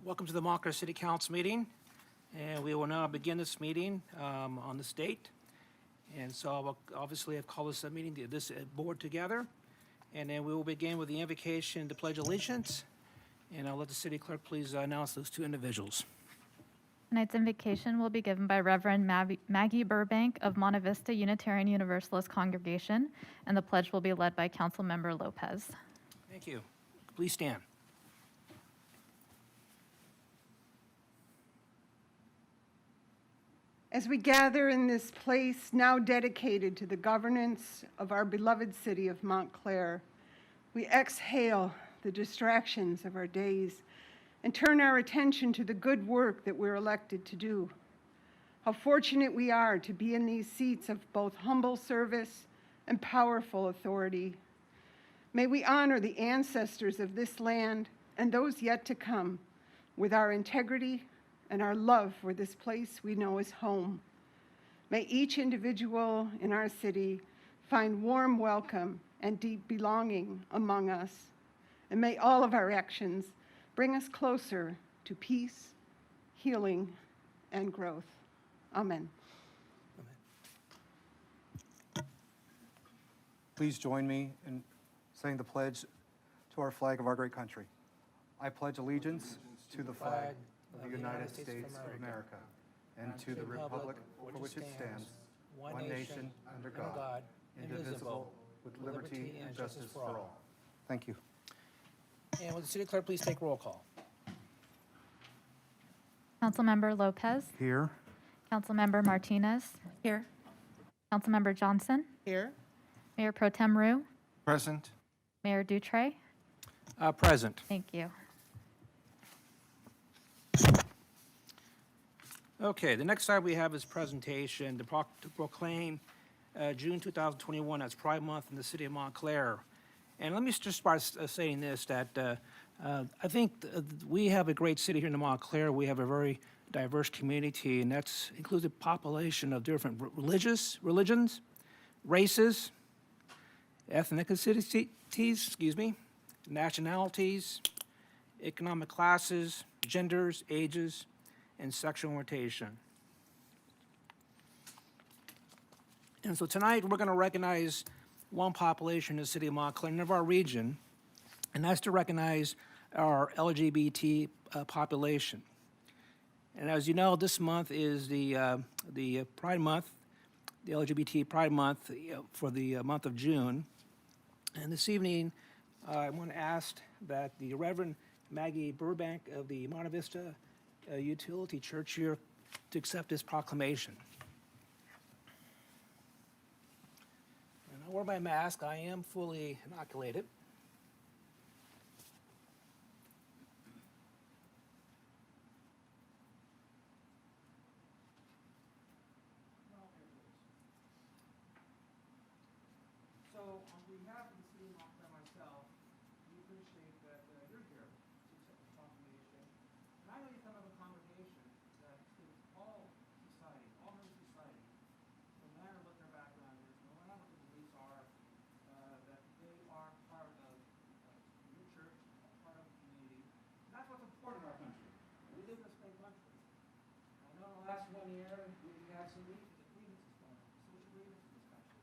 Welcome to the Montclair City Council meeting, and we will now begin this meeting on this date. And so I will obviously have called this meeting, this board together, and then we will begin with the invocation to pledge allegiance. And I'll let the city clerk please announce those two individuals. Tonight's invocation will be given by Reverend Maggie Burbank of Monte Vista Unitarian Universalist Congregation, and the pledge will be led by Councilmember Lopez. Thank you. Please stand. As we gather in this place now dedicated to the governance of our beloved city of Montclair, we exhale the distractions of our days and turn our attention to the good work that we're elected to do. How fortunate we are to be in these seats of both humble service and powerful authority. May we honor the ancestors of this land and those yet to come with our integrity and our love for this place we know as home. May each individual in our city find warm welcome and deep belonging among us. And may all of our actions bring us closer to peace, healing, and growth. Amen. Please join me in saying the pledge to our flag of our great country. I pledge allegiance to the flag of the United States of America and to the republic for which it stands, one nation under God, indivisible, with liberty and justice for all. Thank you. And will the city clerk please take roll call? Councilmember Lopez. Here. Councilmember Martinez. Here. Councilmember Johnson. Here. Mayor Pro Tem Rue. Present. Mayor Dutray. Present. Thank you. Okay, the next item we have is presentation to proclaim June 2021 as Pride Month in the city of Montclair. And let me just start saying this, that I think we have a great city here in Montclair. We have a very diverse community, and that includes a population of different religions, races, ethnicities, nationalities, economic classes, genders, ages, and sexual orientation. And so tonight we're going to recognize one population in the city of Montclair and of our region, and that's to recognize our LGBT population. And as you know, this month is the Pride Month, the LGBT Pride Month for the month of June. And this evening, I want to ask that the Reverend Maggie Burbank of the Monte Vista Utility Church here to accept this proclamation. And I wear my mask. I am fully inoculated. So, on behalf of the city of Montclair and myself, we appreciate that you're here to accept this proclamation. And I know you come from a congregation that includes all society, all members of society, no matter what their background is, no matter what their beliefs are, that they are part of your church, part of the community. And that's what's important in our country. We live in a great country. I know in the last 1 year, we've had some grievances going on, social grievances in this country.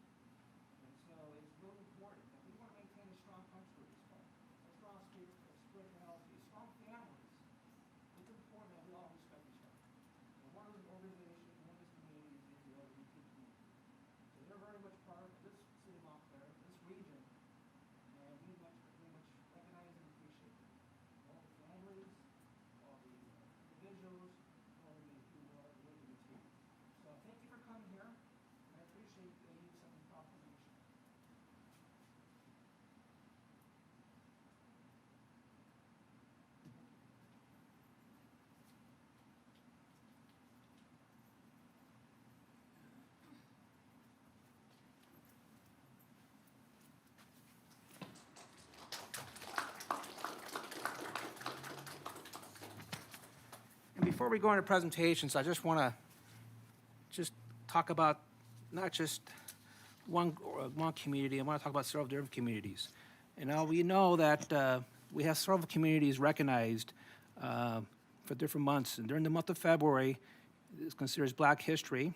And so it's really important that we want to maintain a strong country, a strong spirituality, strong families. It's important that we all respect each other. And one of the organizations, one of the communities is the LGBT community. So they're very much part of this city of Montclair, this region, and we much recognize and appreciate all the families, all the individuals, all the people who are LGBT. So thank you for coming here, and I appreciate you accepting the proclamation. And before we go into presentations, I just want to talk about not just one community. I want to talk about several different communities. And now we know that we have several communities recognized for different months. And during the month of February, it's considered Black History.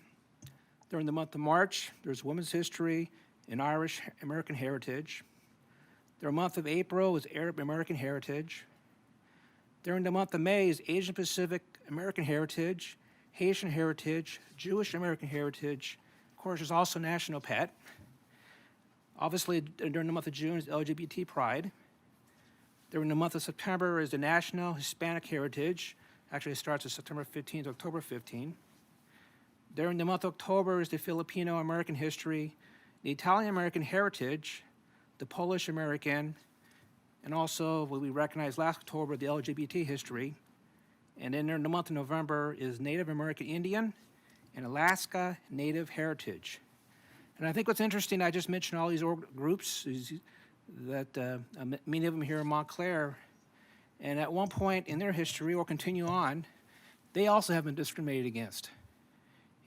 During the month of March, there's Women's History and Irish American Heritage. During the month of April is Arab American Heritage. During the month of May is Asian Pacific American Heritage, Haitian Heritage, Jewish American Heritage. Of course, there's also National Pet. Obviously, during the month of June is LGBT Pride. During the month of September is the National Hispanic Heritage. Actually, it starts on September 15th to October 15th. During the month of October is the Filipino American History, the Italian American Heritage, the Polish American, and also what we recognized last October, the LGBT history. And then during the month of November is Native American Indian and Alaska Native Heritage. And I think what's interesting, I just mentioned all these groups, is that many of them here in Montclair, and at one point in their history, or continue on, they also have been discriminated against.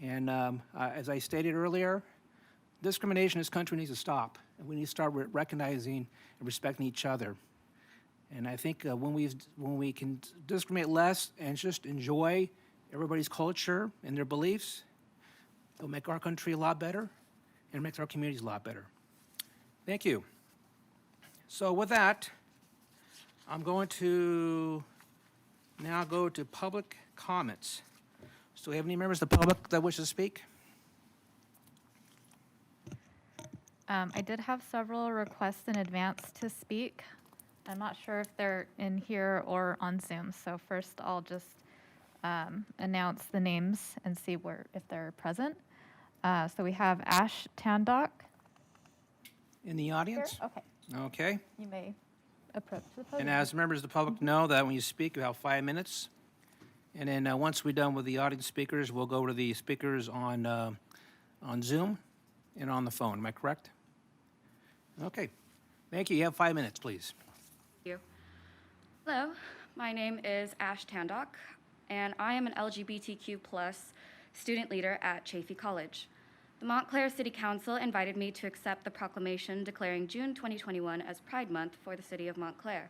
And as I stated earlier, discrimination in this country needs to stop, and we need to start recognizing and respecting each other. And I think when we can discriminate less and just enjoy everybody's culture and their beliefs, it'll make our country a lot better and makes our communities a lot better. Thank you. So with that, I'm going to now go to public comments. So do we have any members of the public that wish to speak? I did have several requests in advance to speak. I'm not sure if they're in here or on Zoom. So first, I'll just announce the names and see if they're present. So we have Ash Tandock. In the audience? Okay, Okay. you may approach the And podium. as members of the public know that when you speak, you have 5 minutes. And then once we're done with the audience speakers, we'll go to the speakers on Zoom and on the phone. Am I correct? Okay. Thank you. You have 5 minutes, please. You. Hello, my name is Ash Tandock, and I am an LGBTQ+ student leader at Chaffey College. The Montclair City Council invited me to accept the proclamation declaring June 2021 as Pride Month for the city of Montclair.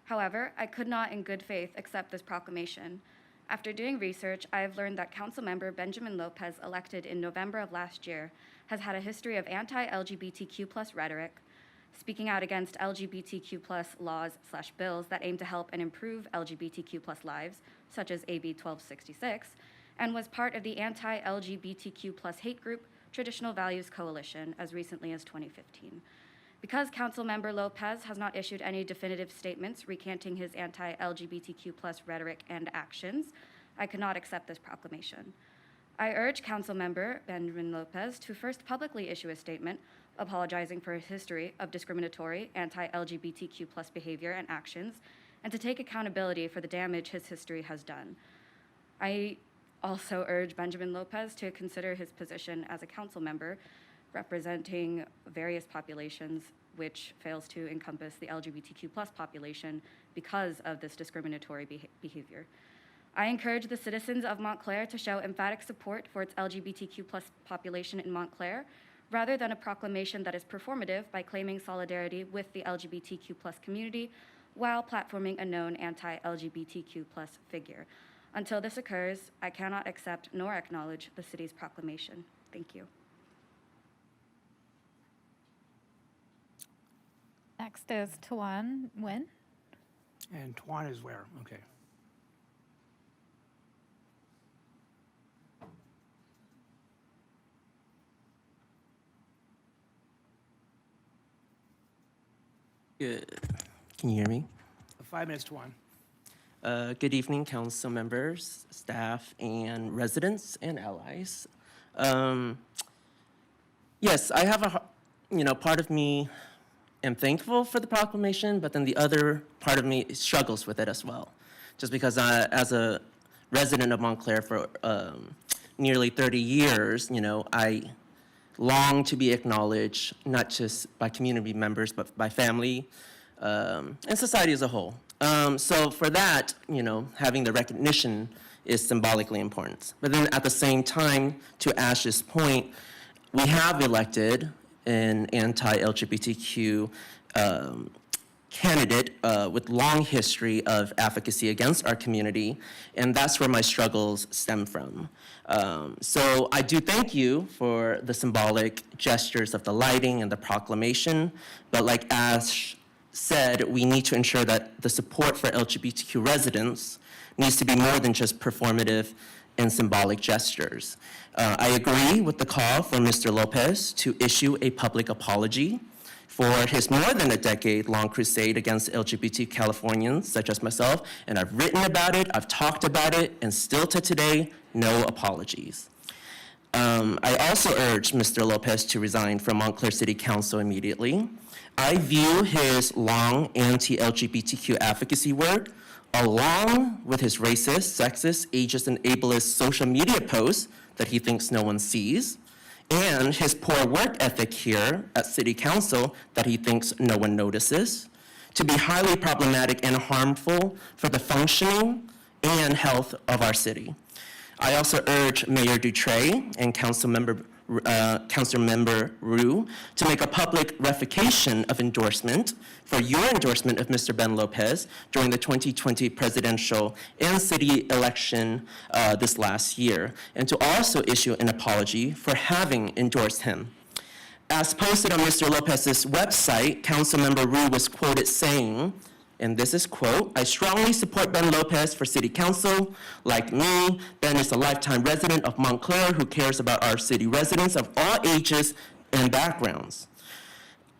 However, I could not in good faith accept this proclamation. After doing research, I have learned that Councilmember Benjamin Lopez, elected in November of last year, has had a history of anti-LGBTQ+ rhetoric, speaking out against LGBTQ+ laws/bills that aim to help and improve LGBTQ+ lives, such as AB 1266, and was part of the anti-LGBTQ+ hate group Traditional Values Coalition as recently as 2015. Because Councilmember Lopez has not issued any definitive statements recanting his anti-LGBTQ+ rhetoric and actions, I could not accept this proclamation. I urge Councilmember Benjamin Lopez to first publicly issue a statement apologizing for his history of discriminatory anti-LGBTQ+ behavior and actions, and to take accountability for the damage his history has done. I also urge Benjamin Lopez to consider his position as a council member representing various populations, which fails to encompass the LGBTQ+ population because of this discriminatory behavior. I encourage the citizens of Montclair to show emphatic support for its LGBTQ+ population in Montclair, rather than a proclamation that is performative by claiming solidarity with the LGBTQ+ community while platforming a known anti-LGBTQ+ figure. Until this occurs, I cannot accept nor acknowledge the city's proclamation. Thank you. Next is Tuan Nguyen. And Tuan is where? Okay. Good. Can you hear me? 5 minutes, Tuan. Good evening, council members, staff, and residents and allies. Yes, I have part of me am thankful for the proclamation, but then the other part of me struggles with it as well. Just because as a resident of Montclair for nearly 30 years, I long to be acknowledged, not just by community members, but by family and society as a whole. So for that, having the recognition is symbolically important. But then at the same time, to Ash's point, we have elected an anti-LGBTQ candidate with long history of advocacy against our community, and that's where my struggles stem from. So I do thank you for the symbolic gestures of the lighting and the proclamation, but like Ash said, we need to ensure that the support for LGBTQ residents needs to be more than just performative and symbolic gestures. I agree with the call for Mr. Lopez to issue a public apology for his more than a decade-long crusade against LGBT Californians such as myself, and I've written about it, I've talked about it, and still to today, no apologies. I also urge Mr. Lopez to resign from Montclair City Council immediately. I view his long anti-LGBTQ advocacy work, along with his racist, sexist, ageist, and ableist social media posts that he thinks no one sees, and his poor work ethic here at City Council that he thinks no one notices, to be highly problematic and harmful for the functioning and health of our city. I also urge Mayor Dutray and Councilmember Rue to make a public revocation of endorsement for your endorsement of Mr. Ben Lopez during the 2020 presidential and city election this last year, and to also issue an apology for having endorsed him. As posted on Mr. Lopez's website, Councilmember Rue was quoted saying, and this is quote, "I strongly support Ben Lopez for city council. Like me, Ben is a lifetime resident of Montclair who cares about our city residents of all ages and backgrounds."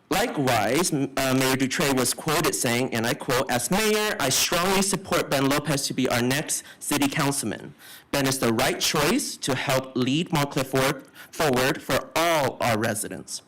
Likewise, Mayor Dutray was quoted saying, and I quote, "As mayor, I strongly support Ben Lopez to be our next city councilman. Ben is the right choice to help lead Montclair forward for all our residents."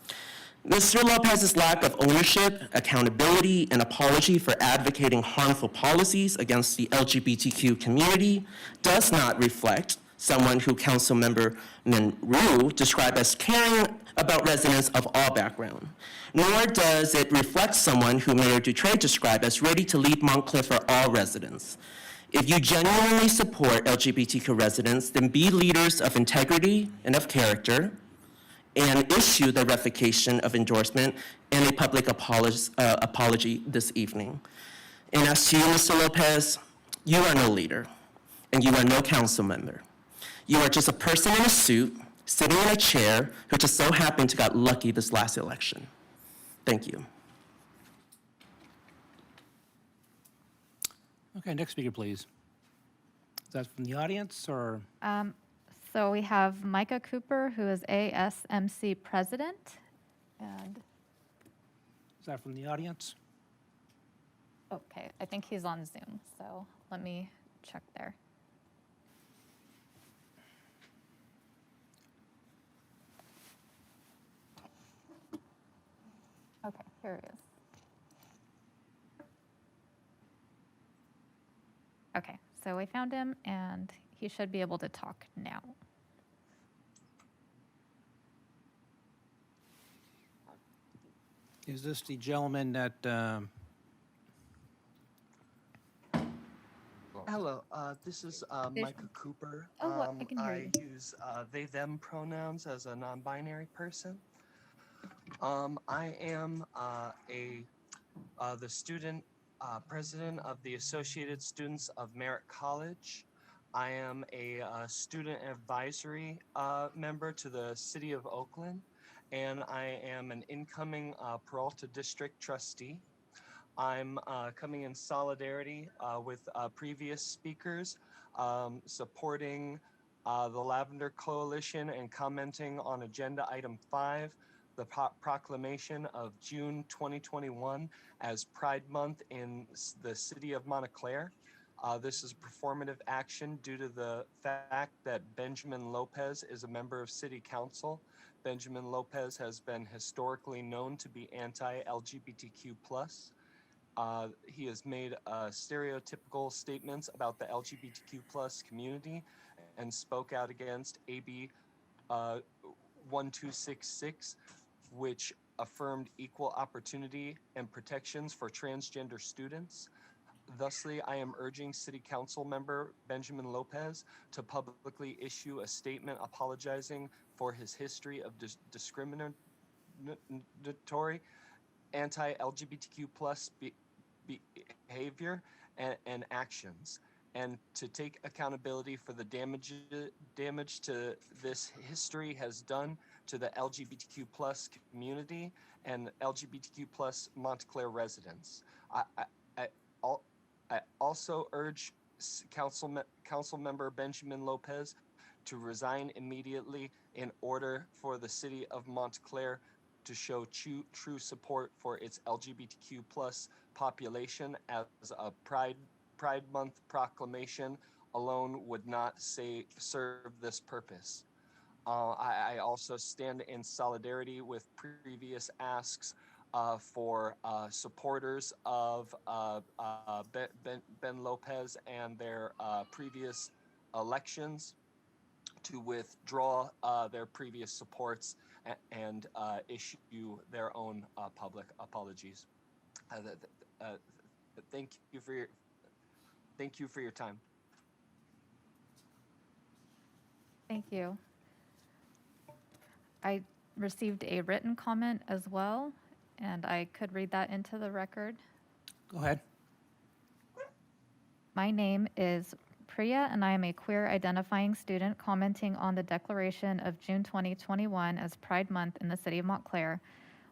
Mr. Lopez's lack of ownership, accountability, and apology for advocating harmful policies against the LGBTQ community does not reflect someone who Councilmember Rue described as caring about residents of all backgrounds, nor does it reflect someone who Mayor Dutray described as ready to lead Montclair for all residents. If you genuinely support LGBTQ residents, then be leaders of integrity and of character, and issue the revocation of endorsement and a public apology this evening. And as to you, Mr. Lopez, you are no leader, and you are no council member. You are just a person in a suit, sitting in a chair, who just so happened to got lucky this last election. Thank you. Okay, next speaker, please. Is that from the audience, or? So we have Micah Cooper, who is ASMC president, and, Is that from the audience? okay, I think he's on Zoom, so let me check there. Okay, here he is. Okay, so we found him, and he should be able to talk now. Is this the gentleman that, Hello, this is Micah Cooper. Oh, what? I can hear I you. use they, them pronouns as a non-binary person. I am the student president of the Associated Students of Merritt College. I am a student advisory member to the City of Oakland, and I am an incoming Peralta District trustee. I'm coming in solidarity with previous speakers, supporting the Lavender Coalition and commenting on Agenda Item 5, the proclamation of June 2021 as Pride Month in the city of Montclair. This is performative action due to the fact that Benjamin Lopez is a member of City Council. Benjamin Lopez has been historically known to be anti-LGBTQ+. He has made stereotypical statements about the LGBTQ+ community and spoke out against AB 1266, which affirmed equal opportunity and protections for transgender students. Thusly, I am urging City Council member Benjamin Lopez to publicly issue a statement apologizing for his history of discriminatory anti-LGBTQ+ behavior and actions, and to take accountability for the damage to this history has done to the LGBTQ plus community and LGBTQ plus Montclair residents. I also urge Council Member Benjamin Lopez to resign immediately in order for the city of Montclair to show true support for its LGBTQ plus population, as a Pride Month proclamation alone would not serve this purpose. I also stand in solidarity with previous asks for supporters of Ben Lopez and their previous elections to withdraw their previous supports and issue their own public apologies. Thank you for your time. Thank you. I received a written comment as well, and I could read that into the record. Go ahead. My name is Priya, and I am a queer identifying student commenting on the declaration of June 2021 as Pride Month in the city of Montclair.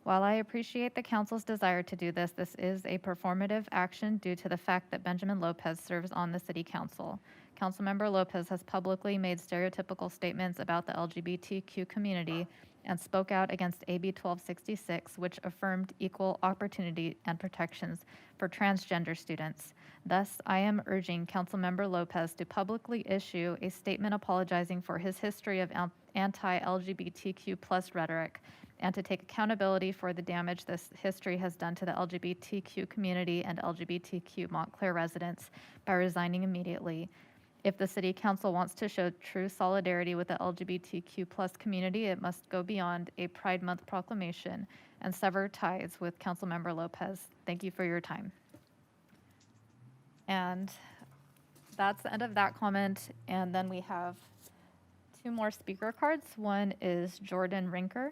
While I appreciate the council's desire to do this, this is a performative action due to the fact that Benjamin Lopez serves on the city council. Councilmember Lopez has publicly made stereotypical statements about the LGBTQ community and spoke out against AB 1266, which affirmed equal opportunity and protections for transgender students. Thus, I am urging Councilmember Lopez to publicly issue a statement apologizing for his history of anti-LGBTQ plus rhetoric and to take accountability for the damage this history has done to the LGBTQ community and LGBTQ Montclair residents by resigning immediately. If the City Council wants to show true solidarity with the LGBTQ plus community, it must go beyond a Pride Month proclamation and sever ties with Councilmember Lopez. Thank you for your time. And that's the end of that comment. And then we have two more speaker cards. One is Jordan Rinker.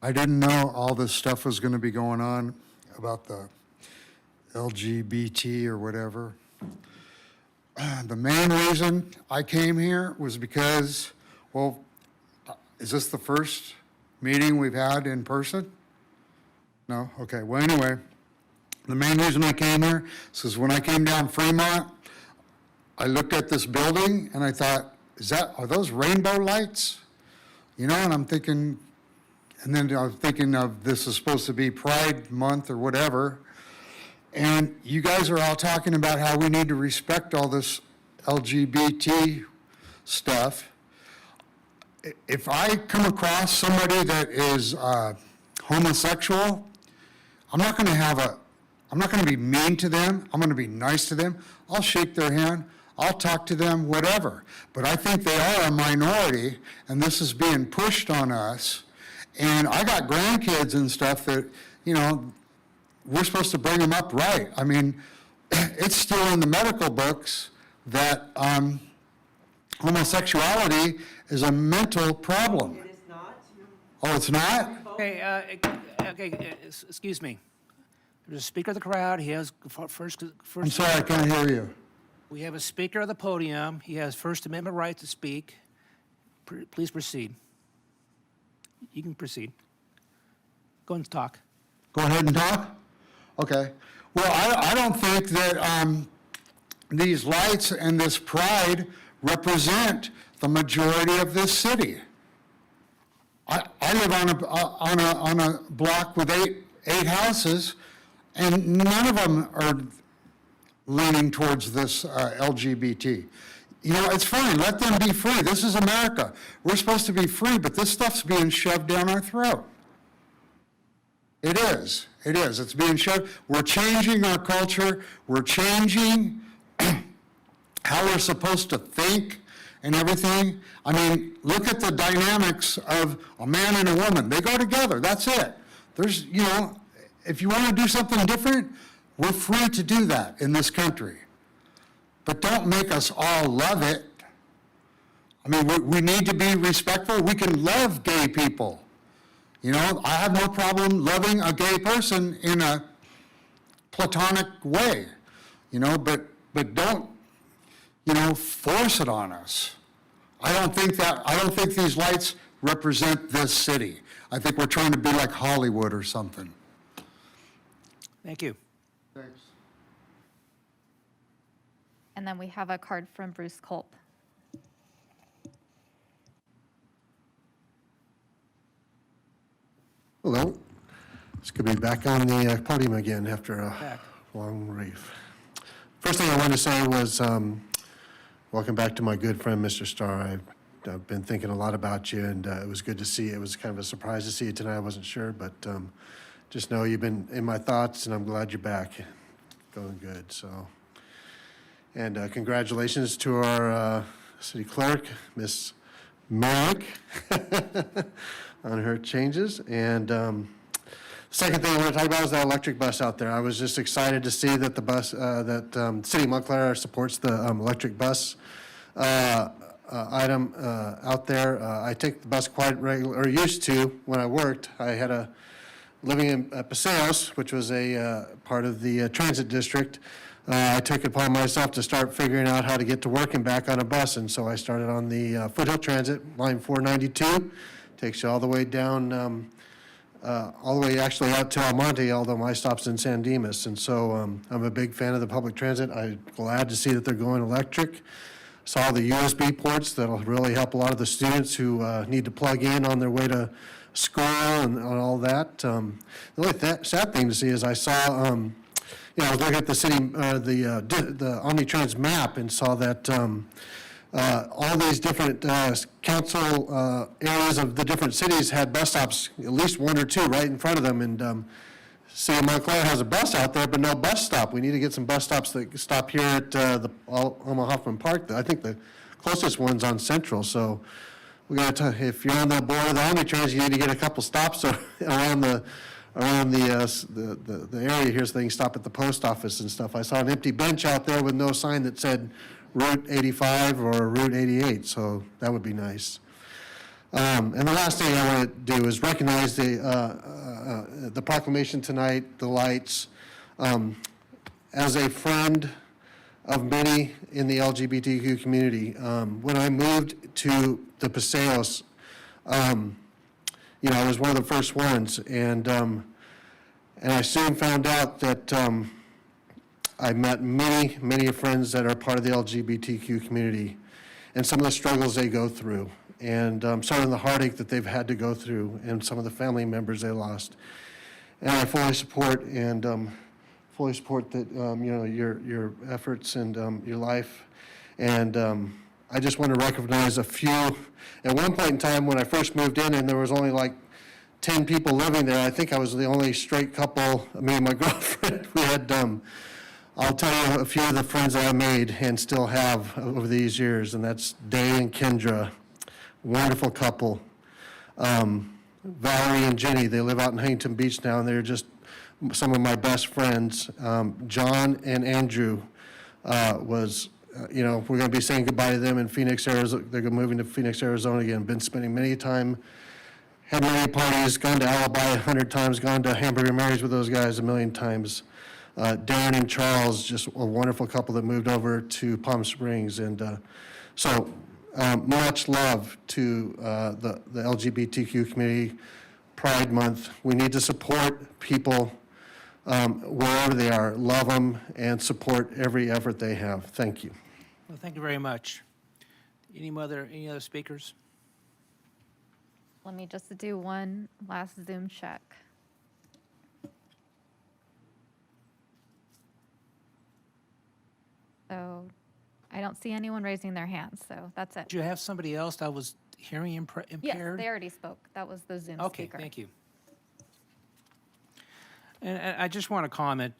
I didn't know all this stuff was going to be going on about the LGBT or whatever. The main reason I came here was because, well, is this the first meeting we've had in person? No? Okay. Well, anyway, the main reason I came here is because when I came down Fremont, I looked at this building and I thought, are those rainbow lights? You know, and I'm thinking, and then I was thinking of this is supposed to be Pride Month or whatever. And you guys are all talking about how we need to respect all this LGBT stuff. If I come across somebody that is homosexual, I'm not going to be mean to them. I'm going to be nice to them. I'll shake their hand. I'll talk to them, whatever. But I think they are a minority, and this is being pushed on us. And I got grandkids and stuff that, you know, we're supposed to bring them up right. I mean, it's still in the medical books that homosexuality is a mental problem. It is not. Oh, it's not? Okay, excuse me. There's a speaker of the crowd. He has first. I'm sorry, I can't hear you. We have a speaker of the podium. He has First Amendment right to speak. Please proceed. You can proceed. Go and talk. Go ahead and talk? Okay. Well, I don't think that these lights and this pride represent the majority of this city. I live on a block with eight houses, and none of them are leaning towards this LGBT. You know, it's fine. Let them be free. This is America. We're supposed to be free, but this stuff's being shoved down our throat. It is. It is. It's being shoved. We're changing our culture. We're changing how we're supposed to think and everything. I mean, look at the dynamics of a man and a woman. They go together. That's it. There's, you know, if you want to do something different, we're free to do that in this country. But don't make us all love it. I mean, we need to be respectful. We can love gay people. You know, I have no problem loving a gay person in a platonic way, you know, but don't, you know, force it on us. I don't think these lights represent this city. I think we're trying to be like Hollywood or something. Thank you. Thanks. And then we have a card from Bruce Culp. Hello. It's good to be back on the podium again after a Back. long reef. First thing I wanted to say was welcome back to my good friend, Mr. Starr. I've been thinking a lot about you, and it was good to see you. It was kind of a surprise to see you tonight. I wasn't sure, but just know you've been in my thoughts, and I'm glad you're back. Going good, so. And congratulations to our city clerk, Miss Merrick, on her changes. And second thing I want to talk about is that electric bus out there. I was just excited to see that the bus, City of Montclair supports the electric bus item out there. I take the bus quite regular, or used to when I worked. I had living in Paseos, which was a part of the transit district. I took it upon myself to start figuring out how to get to work and back on a bus, and so I started on the Foothill Transit, line 492. Takes you all the way down, all the way actually out to Almonte, although my stop's in San Dimas. And so I'm a big fan of the public transit. I'm glad to see that they're going electric. Saw the USB ports that'll really help a lot of the students who need to plug in on their way to school and all that. The only sad thing to see is I saw, I was looking at the city, the Omnitrans map and saw that all these different council areas of the different cities had bus stops, at least one or two right in front of them. And City of Montclair has a bus out there, but no bus stop. We need to get some bus stops that stop here at the Alma Hoffman Park. I think the closest one's on Central. So we got to, if you're on the board of the Omnitrans, you need to get a couple stops around the area here so they can stop at the post office and stuff. I saw an empty bench out there with no sign that said Route 85 or Route 88, so that would be nice. And the last thing I want to do is recognize the proclamation tonight, the lights. As a friend of many in the LGBTQ community, when I moved to the Paseos, I was one of the first ones, and I soon found out that I met many friends that are part of the LGBTQ community, and some of the struggles they go through, and some of the heartache that they've had to go through, and some of the family members they lost. And I fully support that your efforts and your life, and I just want to recognize a few. At one point in time, when I first moved in, and there was only like 10 people living there, I think I was the only straight couple, me and my girlfriend. We had, I'll tell you a few of the friends that I made and still have over these years, and that's Day and Kendra, wonderful couple. Valerie and Jenny, they live out in Huntington Beach now, and they're just some of my best friends. John and Andrew we're going to be saying goodbye to them in Phoenix, Arizona. They're moving to Phoenix, Arizona again. Been spending many time, had many parties, gone to Alibi 100 times, gone to Hamburger Mary's with those guys a million times. Darren and Charles, just a wonderful couple that moved over to Palm Springs. And much love to the LGBTQ community. Pride Month. We need to support people wherever they are, love them, and support every effort they have. Thank you. Well, thank you very much. Any other speakers? Let me just do one last Zoom check. So I don't see anyone raising their hands, so that's it. Do you have somebody else that was hearing Yes, impaired? they already spoke. That was the Zoom Okay, speaker. thank you. And I just want to comment,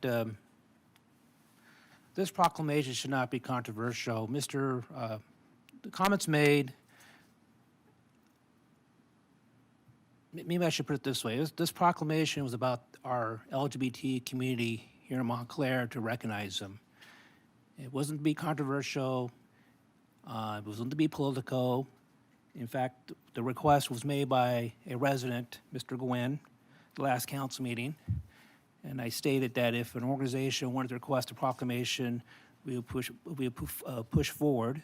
this proclamation should not be controversial. The comments made, maybe I should put it this way. This proclamation was about our LGBT community here in Montclair to recognize them. It wasn't to be controversial. It was to be political. In fact, the request was made by a resident, Mr. Gwynn, the last council meeting. And I stated that if an organization wanted to request a proclamation, we would push forward.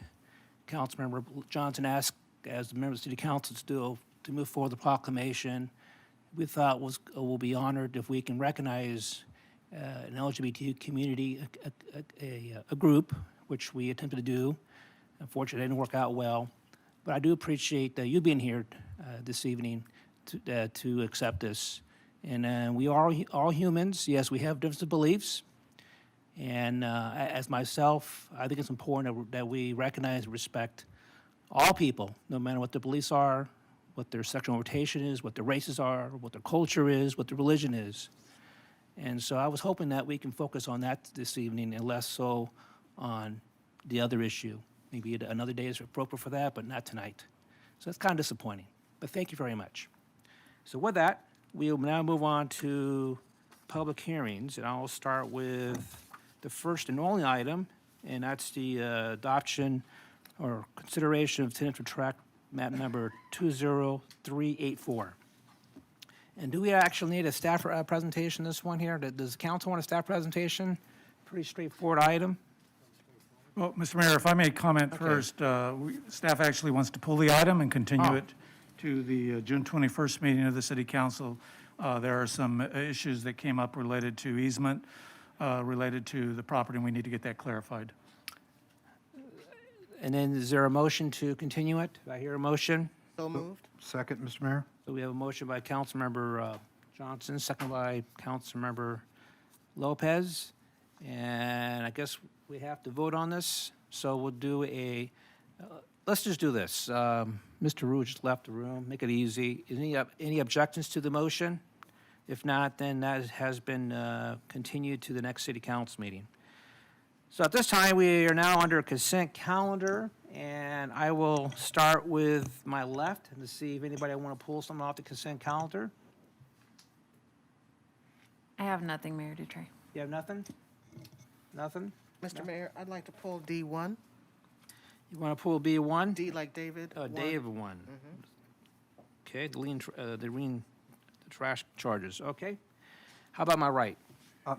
Councilmember Johnson asked, as the member of the city council still, to move forward the proclamation. We thought will be honored if we can recognize an LGBT community, a group, which we attempted to do. Unfortunately, it didn't work out well. But I do appreciate you being here this evening to accept this. And we are all humans. Yes, we have different beliefs. And as myself, I think it's important that we recognize and respect all people, no matter what their beliefs are, what their sexual orientation is, what their races are, what their culture is, what their religion is. And so I was hoping that we can focus on that this evening and less so on the other issue. Maybe another day is appropriate for that, but not tonight. So that's kind of disappointing. But thank you very much. So with that, we'll now move on to public hearings, and I'll start with the first and only item, and that's the adoption or consideration of tentative tract map number 20384. And do we actually need a staff presentation this one here? Does the council want a staff presentation? Pretty straightforward item. Well, Mr. Mayor, if I may comment first, staff actually wants to pull the item and continue it to the June 21st meeting of the City Council. There are some issues that came up related to easement, related to the property, and we need to get that clarified. And then is there a motion to continue it? Do I hear a motion? So moved. Second, Mr. Mayor. So we have a motion by Councilmember Johnson, second by Councilmember Lopez. And I guess we have to vote on this. So we'll do let's just do this. Mr. Rue just left the room. Make it easy. Any objections to the motion? If not, then that has been continued to the next city council meeting. So at this time, we are now under consent calendar, and I will start with my left and to see if anybody want to pull something off the consent calendar. I have nothing, Mayor Dutray. You have nothing? Nothing? Mr. Mayor, I'd like to pull D1. You want to pull B1? D like David. Oh, Dave one. Okay, the trash charges, okay. How about my right?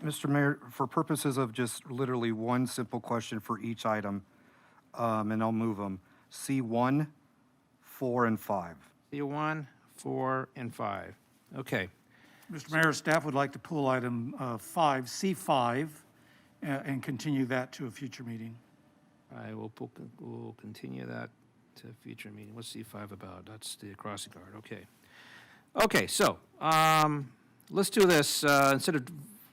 Mr. Mayor, for purposes of just literally one simple question for each item, and I'll move them. C1, 4, and 5. C1, 4, and 5. Okay. Mr. Mayor, staff would like to pull item 5, C5, and continue that to a future meeting. I will we'll continue that to a future meeting. What's C5 about? That's the crossing guard, okay. Okay, so let's do this. Instead of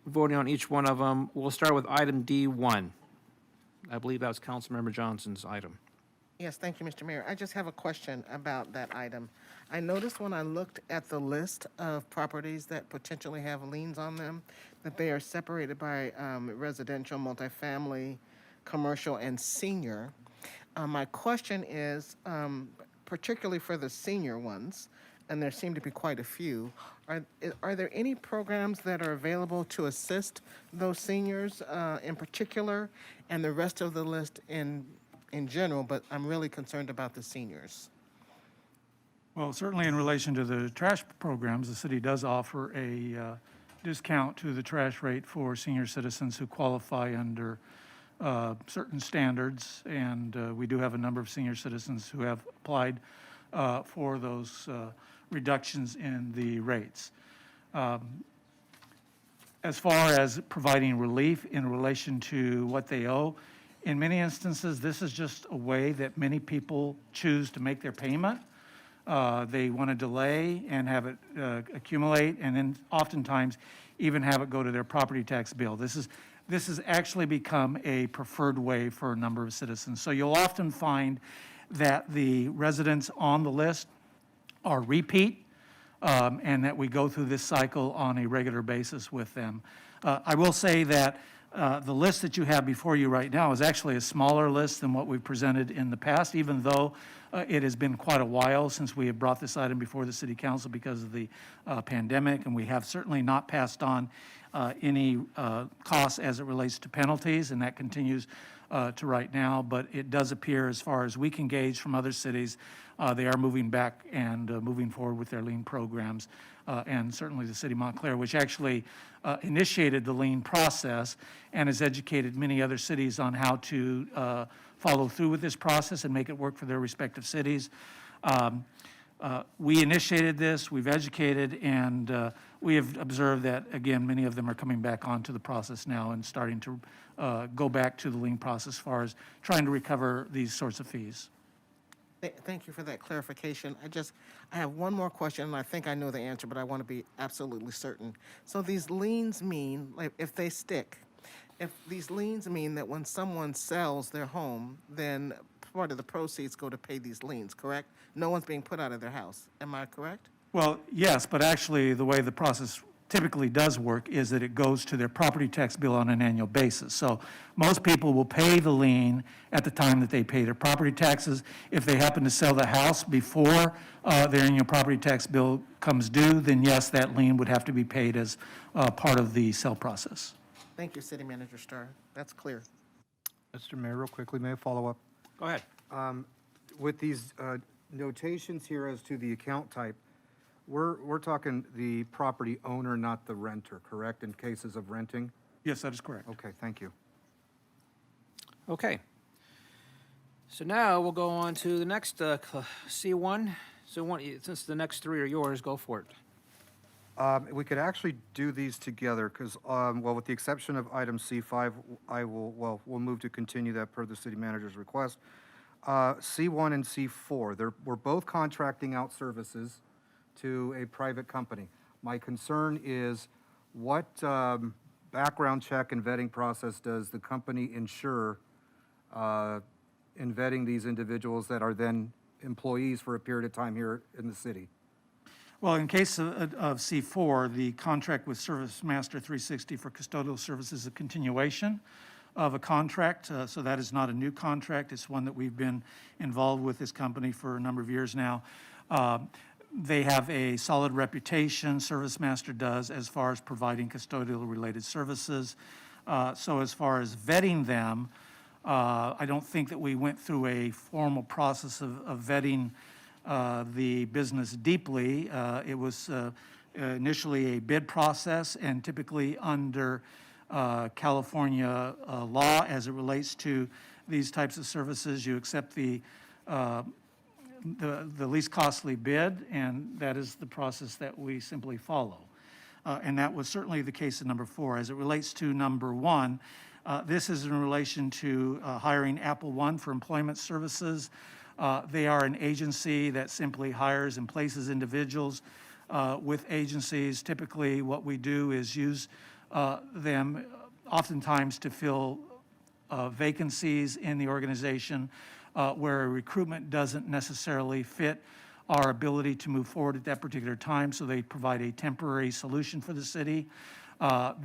voting on each one of them, we'll start with item D1. I believe that was Councilmember Johnson's item. Yes, thank you, Mr. Mayor. I just have a question about that item. I noticed when I looked at the list of properties that potentially have liens on them, that they are separated by residential, multifamily, commercial, and senior. My question is, particularly for the senior ones, and there seem to be quite a few, are there any programs that are available to assist those seniors in particular, and the rest of the list in general, but I'm really concerned about the seniors? Well, certainly in relation to the trash programs, the city does offer a discount to the trash rate for senior citizens who qualify under certain standards, and we do have a number of senior citizens who have applied for those reductions in the rates. As far as providing relief in relation to what they owe, in many instances, this is just a way that many people choose to make their payment. They want to delay and have it accumulate, and then oftentimes even have it go to their property tax bill. This has actually become a preferred way for a number of citizens. So you'll often find that the residents on the list are repeat, and that we go through this cycle on a regular basis with them. I will say that the list that you have before you right now is actually a smaller list than what we've presented in the past, even though It has been quite a while since we have brought this item before the city council because of the pandemic, and we have certainly not passed on any costs as it relates to penalties, and that continues to right now. But it does appear, as far as we can gauge from other cities, they are moving back and moving forward with their lien programs. And certainly the city of Montclair, which actually initiated the lien process and has educated many other cities on how to follow through with this process and make it work for their respective cities. We initiated this, we've educated, and we have observed that, again, many of them are coming back onto the process now and starting to go back to the lien process as far as trying to recover these sorts of fees. Thank you for that clarification. I have one more question, and I think I know the answer, but I want to be absolutely certain. So these liens mean, like, if they stick, if these liens mean that when someone sells their home, then part of the proceeds go to pay these liens, correct? No one's being put out of their house. Am I correct? Well, yes, but actually, the way the process typically does work is that it goes to their property tax bill on an annual basis. So most people will pay the lien at the time that they pay their property taxes. If they happen to sell the house before their annual property tax bill comes due, then yes, that lien would have to be paid as part of the sale process. Thank you, City Manager Starr. That's clear. Mr. Mayor, real quickly, may I follow up? Go ahead. With these notations here as to the account type, we're talking the property owner, not the renter, correct, in cases of renting? Yes, that is correct. Okay, thank you. Okay. So now we'll go on to the next C1. So since the next three are yours, go for it. We could actually do these together because, well, with the exception of item C5, we'll move to continue that per the city manager's request. C1 and C4, we're both contracting out services to a private company. My concern is what background check and vetting process does the company ensure in vetting these individuals that are then employees for a period of time here in the city? Well, in case of C4, the contract with Service Master 360 for custodial services is a continuation of a contract. So that is not a new contract. It's one that we've been involved with this company for a number of years now. They have a solid reputation, Service Master does, as far as providing custodial-related services. So as far as vetting them, I don't think that we went through a formal process of vetting the business deeply. It was initially a bid process, and typically under California law, as it relates to these types of services, you accept the least costly bid, and that is the process that we simply follow. And that was certainly the case in number 4. As it relates to number 1, this is in relation to hiring Apple One for employment services. They are an agency that simply hires and places individuals with agencies. Typically, what we do is use them oftentimes to fill vacancies in the organization where a recruitment doesn't necessarily fit our ability to move forward at that particular time, so they provide a temporary solution for the city.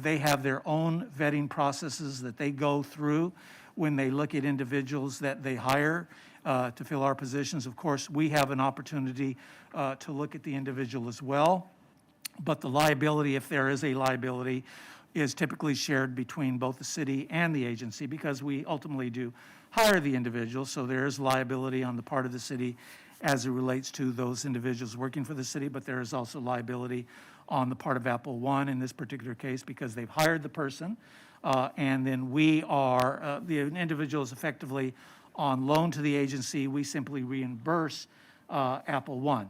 They have their own vetting processes that they go through when they look at individuals that they hire to fill our positions. Of course, we have an opportunity to look at the individual as well, but the liability, if there is a liability, is typically shared between both the city and the agency because we ultimately do hire the individual, so there is liability on the part of the city as it relates to those individuals working for the city, but there is also liability on the part of Apple One in this particular case because they've hired the person, and then we are, the individual is effectively on loan to the agency. We simply reimburse Apple One.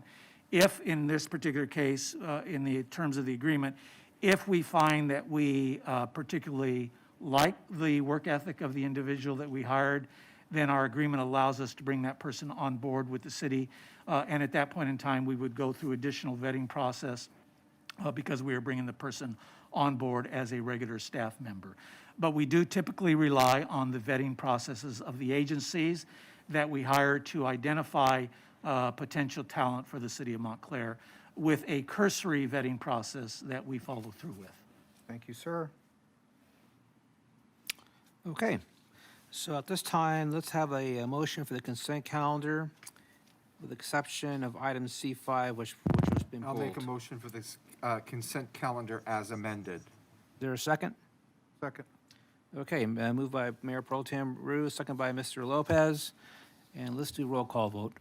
If in this particular case, in the terms of the agreement, if we find that we particularly like the work ethic of the individual that we hired, then our agreement allows us to bring that person on board with the city. And at that point in time, we would go through additional vetting process because we are bringing the person on board as a regular staff member. But we do typically rely on the vetting processes of the agencies that we hire to identify potential talent for the city of Montclair with a cursory vetting process that we follow through with. Thank you, sir. Okay. So at this time, let's have a motion for the consent calendar with the exception of item C5, which has been I'll pulled. make a motion for this consent calendar as amended. Is there a second? Second. Okay, moved by Mayor Pro Tem Rue, second by Mr. Lopez. And let's do roll call vote.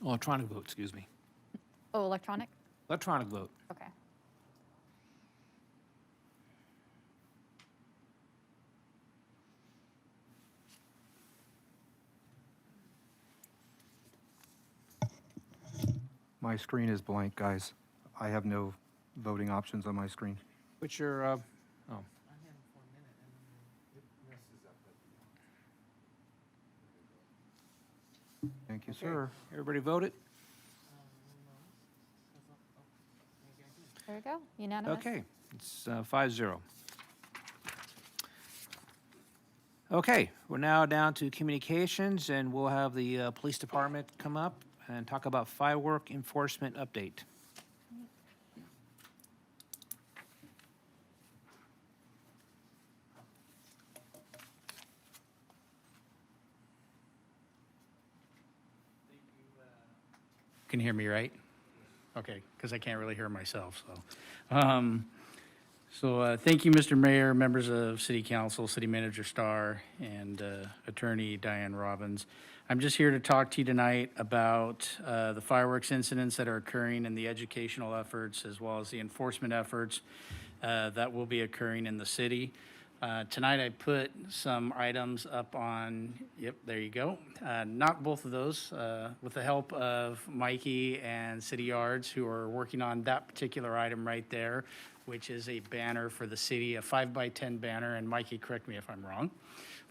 Oh, electronic vote, excuse me. Oh, electronic? Electronic vote. Okay. My screen is blank, guys. I have no voting options on my screen. What's your, oh, Thank you, sir. everybody voted? There we go. Unanimous. Okay, it's 5-0. Okay, we're now down to communications, and we'll have the police department come up and talk about firework enforcement update. Can you hear me right? Okay, because I can't really hear myself, so. Thank you, Mr. Mayor, members of City Council, City Manager Starr, and Attorney Diane Robbins. I'm just here to talk to you tonight about the fireworks incidents that are occurring and the educational efforts as well as the enforcement efforts that will be occurring in the city. Tonight I put some items up on, yep, there you go. Not both of those, with the help of Mikey and City Yards, who are working on that particular item right there, which is a banner for the city, a 5x10 banner, and Mikey, correct me if I'm wrong.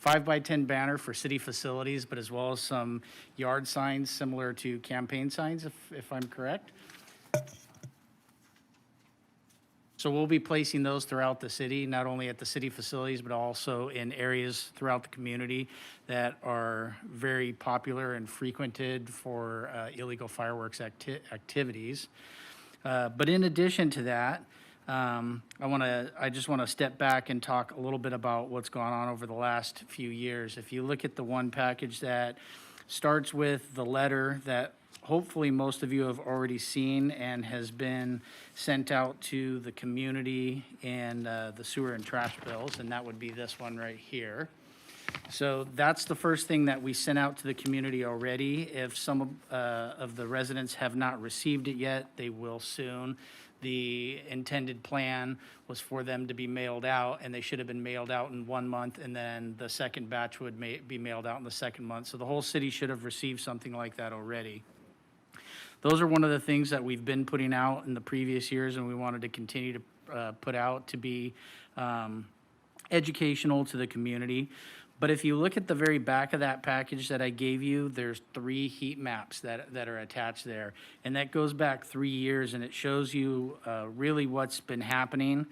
5x10 banner for city facilities, but as well as some yard signs similar to campaign signs, if I'm correct. So we'll be placing those throughout the city, not only at the city facilities, but also in areas throughout the community that are very popular and frequented for illegal fireworks activities. But in addition to that, I just want to step back and talk a little bit about what's gone on over the last few years. If you look at the one package that starts with the letter that hopefully most of you have already seen and has been sent out to the community and the sewer and trash bills, and that would be this one right here. So that's the first thing that we sent out to the community already. If some of the residents have not received it yet, they will soon. The intended plan was for them to be mailed out, and they should have been mailed out in 1 month, and then the second batch would be mailed out in the second month. So the whole city should have received something like that already. Those are one of the things that we've been putting out in the previous years, and we wanted to continue to put out to be educational to the community. But if you look at the very back of that package that I gave you, there's 3 heat maps that are attached there. And that goes back 3 years, and it shows you really what's been happening.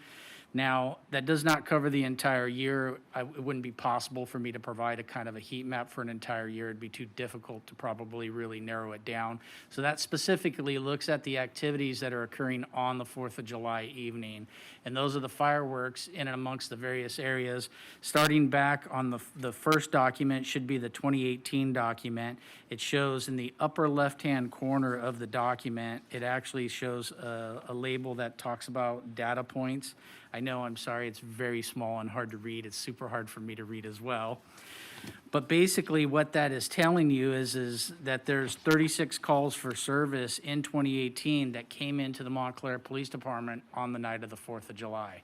Now, that does not cover the entire year. It wouldn't be possible for me to provide a kind of a heat map for an entire year. It'd be too difficult to probably really narrow it down. So that specifically looks at the activities that are occurring on the 4th of July evening. And those are the fireworks in and amongst the various areas. Starting back on the first document should be the 2018 document. It shows in the upper left-hand corner of the document, it actually shows a label that talks about data points. I know, I'm sorry, it's very small and hard to read. It's super hard for me to read as well. But basically what that is telling you is that there's 36 calls for service in 2018 that came into the Montclair Police Department on the night of the 4th of July.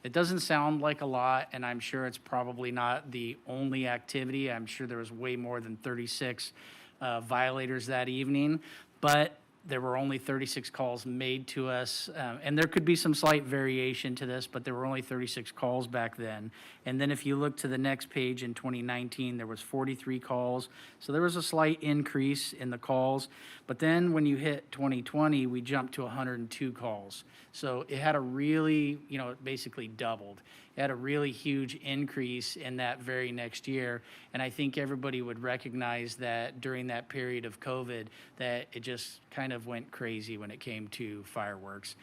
It doesn't sound like a lot, and I'm sure it's probably not the only activity. I'm sure there was way more than 36 violators that evening, but there were only 36 calls made to us, and there could be some slight variation to this, but there were only 36 calls back then. And then if you look to the next page in 2019, there was 43 calls. So there was a slight increase in the calls. But then when you hit 2020, we jumped to 102 calls. So it had a really, it basically doubled. It had a really huge increase in that very next year. And I think everybody would recognize that during that period of COVID, that it just kind of went crazy when it came to fireworks.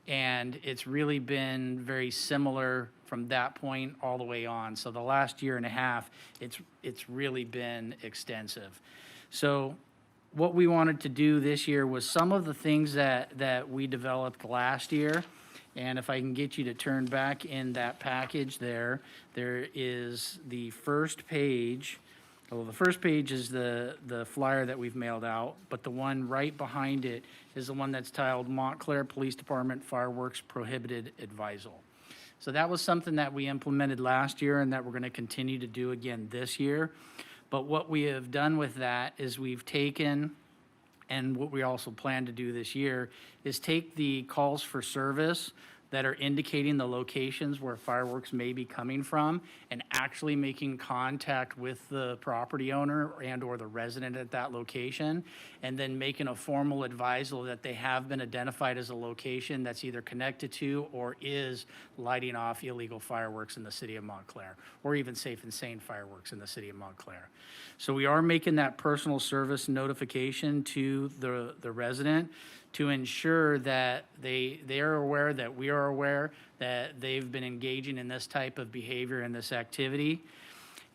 And it's really been very similar from that point all the way on. So the last year and a half, it's really been extensive. So what we wanted to do this year was some of the things that we developed last year. And if I can get you to turn back in that package there is the first page. Well, the first page is the flyer that we've mailed out, but the one right behind it is the one that's titled Montclair Police Department Fireworks Prohibited Advisal. So that was something that we implemented last year and that we're going to continue to do again this year. But what we have done with that is we've taken, and what we also plan to do this year, is take the calls for service that are indicating the locations where fireworks may be coming from and actually making contact with the property owner and or the resident at that location, and then making a formal advisal that they have been identified as a location that's either connected to or is lighting off illegal fireworks in the city of Montclair, or even safe and sane fireworks in the city of Montclair. So we are making that personal service notification to the resident to ensure that they are aware, that we are aware, that they've been engaging in this type of behavior and this activity.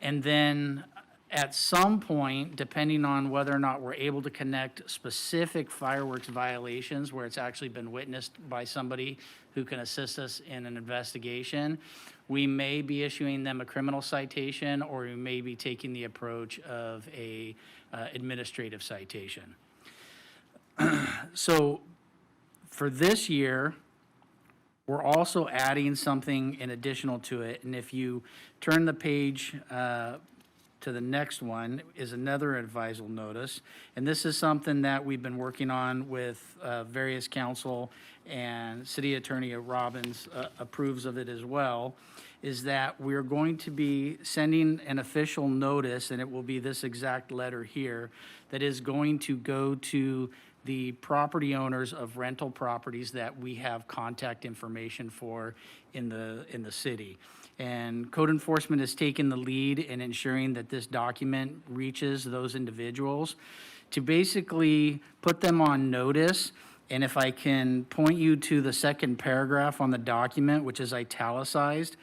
And then at some point, depending on whether or not we're able to connect specific fireworks violations where it's actually been witnessed by somebody who can assist us in an investigation, we may be issuing them a criminal citation, or we may be taking the approach of a administrative citation. So for this year, we're also adding something in additional to it. And if you turn the page to the next one, is another advisal notice. And this is something that we've been working on with various council, and City Attorney Robbins approves of it as well, is that we're going to be sending an official notice, and it will be this exact letter here, that is going to go to the property owners of rental properties that we have contact information for in the city. And code enforcement has taken the lead in ensuring that this document reaches those individuals to basically put them on notice. And if I can point you to the second paragraph on the document, which is italicized,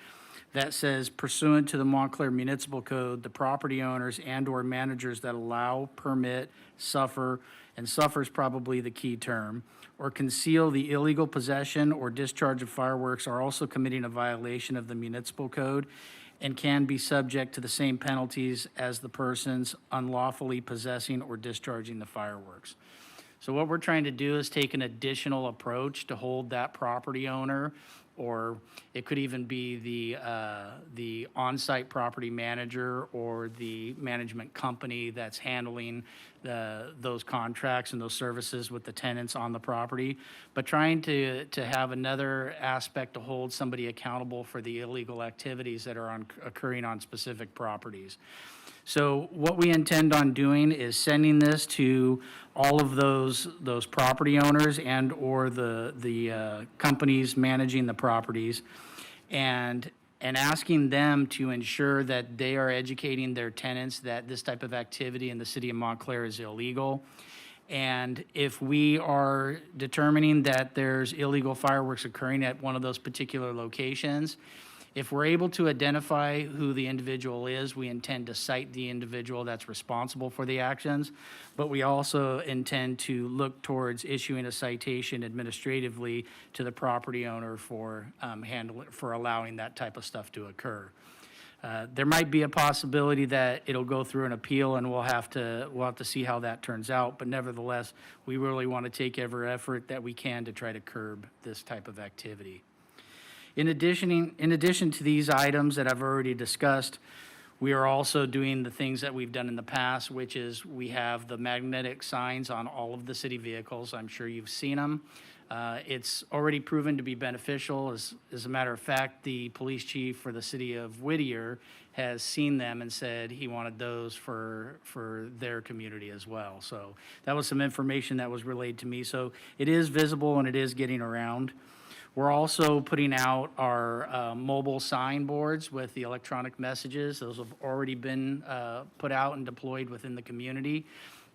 that says, pursuant to the Montclair Municipal Code, the property owners and or managers that allow, permit, suffer, and suffer is probably the key term, or conceal the illegal possession or discharge of fireworks are also committing a violation of the municipal code and can be subject to the same penalties as the persons unlawfully possessing or discharging the fireworks. So what we're trying to do is take an additional approach to hold that property owner, or it could even be the on-site property manager or the management company that's handling those contracts and those services with the tenants on the property, but trying to have another aspect to hold somebody accountable for the illegal activities that are occurring on specific properties. So what we intend on doing is sending this to all of those property owners and or the companies managing the properties, and asking them to ensure that they are educating their tenants that this type of activity in the city of Montclair is illegal. And if we are determining that there's illegal fireworks occurring at one of those particular locations, if we're able to identify who the individual is, we intend to cite the individual that's responsible for the actions, but we also intend to look towards issuing a citation administratively to the property owner for allowing that type of stuff to occur. There might be a possibility that it'll go through an appeal, and we'll have to see how that turns out. But nevertheless, we really want to take every effort that we can to try to curb this type of activity. In addition to these items that I've already discussed, we are also doing the things that we've done in the past, which is we have the magnetic signs on all of the city vehicles. I'm sure you've seen them. It's already proven to be beneficial. As a matter of fact, the police chief for the city of Whittier has seen them and said he wanted those for their community as well. So that was some information that was relayed to me. So it is visible and it is getting around. We're also putting out our mobile sign boards with the electronic messages. Those have already been put out and deployed within the community,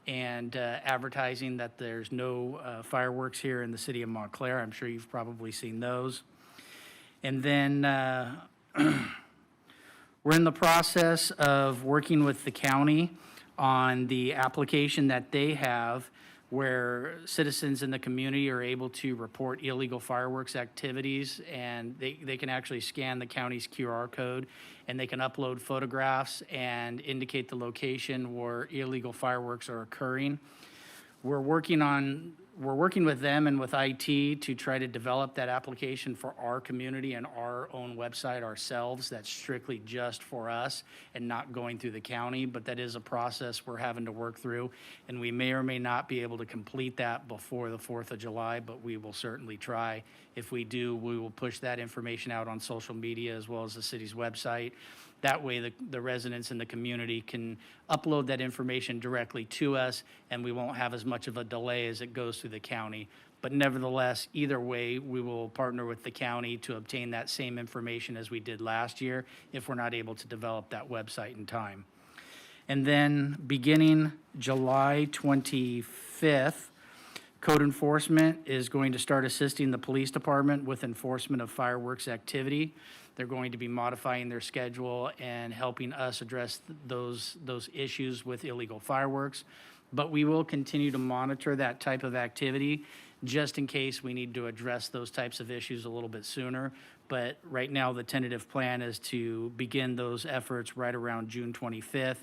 and advertising that there's no fireworks here in the city of Montclair. I'm sure you've probably seen those. And then we're in the process of working with the county on the application that they have where citizens in the community are able to report illegal fireworks activities, and they can actually scan the county's QR code, and they can upload photographs and indicate the location where illegal fireworks are occurring. We're working with them and with IT to try to develop that application for our community and our own website ourselves. That's strictly just for us and not going through the county, but that is a process we're having to work through. And we may or may not be able to complete that before the 4th of July, but we will certainly try. If we do, we will push that information out on social media as well as the city's website. That way, the residents in the community can upload that information directly to us, and we won't have as much of a delay as it goes through the county. But nevertheless, either way, we will partner with the county to obtain that same information as we did last year if we're not able to develop that website in time. And then beginning July 25th, Code enforcement is going to start assisting the police department with enforcement of fireworks activity. They're going to be modifying their schedule and helping us address those issues with illegal fireworks. But we will continue to monitor that type of activity just in case we need to address those types of issues a little bit sooner. But right now, the tentative plan is to begin those efforts right around June 25th.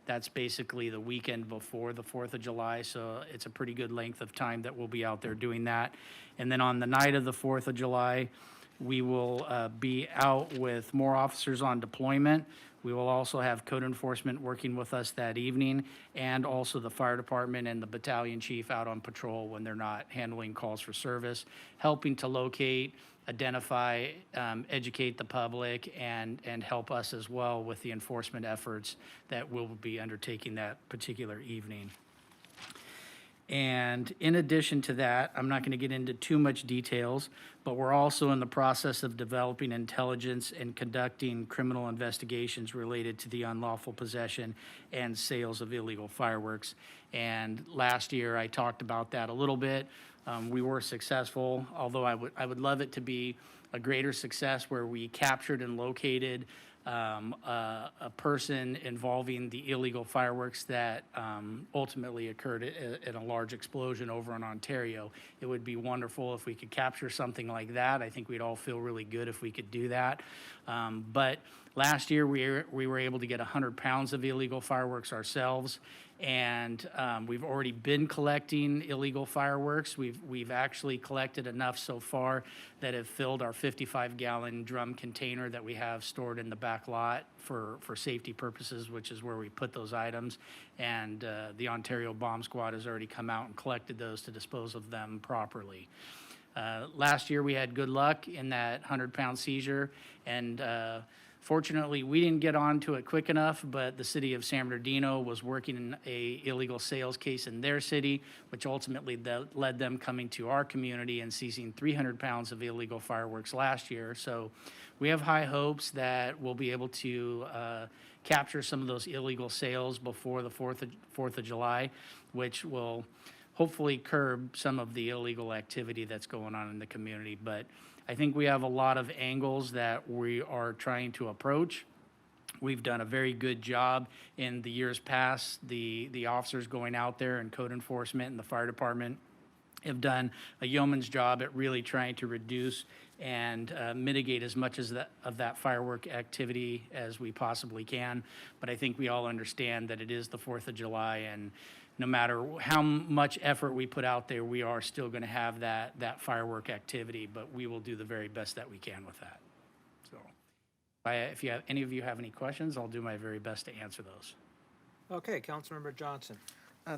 That's basically the weekend before the 4th of July, so it's a pretty good length of time that we'll be out there doing that. And then on the night of the 4th of July, we will be out with more officers on deployment. We will also have code enforcement working with us that evening, and also the fire department and the battalion chief out on patrol when they're not handling calls for service, helping to locate, identify, educate the public, and help us as well with the enforcement efforts that we'll be undertaking that particular evening. And in addition to that, I'm not going to get into too much details, but we're also in the process of developing intelligence and conducting criminal investigations related to the unlawful possession and sales of illegal fireworks. And last year, I talked about that a little bit. We were successful, although I would love it to be a greater success where we captured and located a person involving the illegal fireworks that ultimately occurred in a large explosion over in Ontario. It would be wonderful if we could capture something like that. I think we'd all feel really good if we could do that. But last year, we were able to get 100 pounds of illegal fireworks ourselves. And we've already been collecting illegal fireworks. We've actually collected enough so far that have filled our 55-gallon drum container that we have stored in the back lot for safety purposes, which is where we put those items. And the Ontario Bomb Squad has already come out and collected those to dispose of them properly. Last year, we had good luck in that 100-pound seizure, and fortunately, we didn't get onto it quick enough, but the city of San Bernardino was working in a illegal sales case in their city, which ultimately led them coming to our community and seizing 300 pounds of illegal fireworks last year. So we have high hopes that we'll be able to capture some of those illegal sales before the 4th of July, which will hopefully curb some of the illegal activity that's going on in the community. But I think we have a lot of angles that we are trying to approach. We've done a very good job in the years past. The officers going out there and code enforcement and the fire department have done a yeoman's job at really trying to reduce and mitigate as much as of that firework activity as we possibly can. But I think we all understand that it is the 4th of July, and no matter how much effort we put out there, we are still going to have that firework activity, but we will do the very best that we can with that. So if you have, any of you have any questions, I'll do my very best to answer those. Okay, Councilmember Johnson.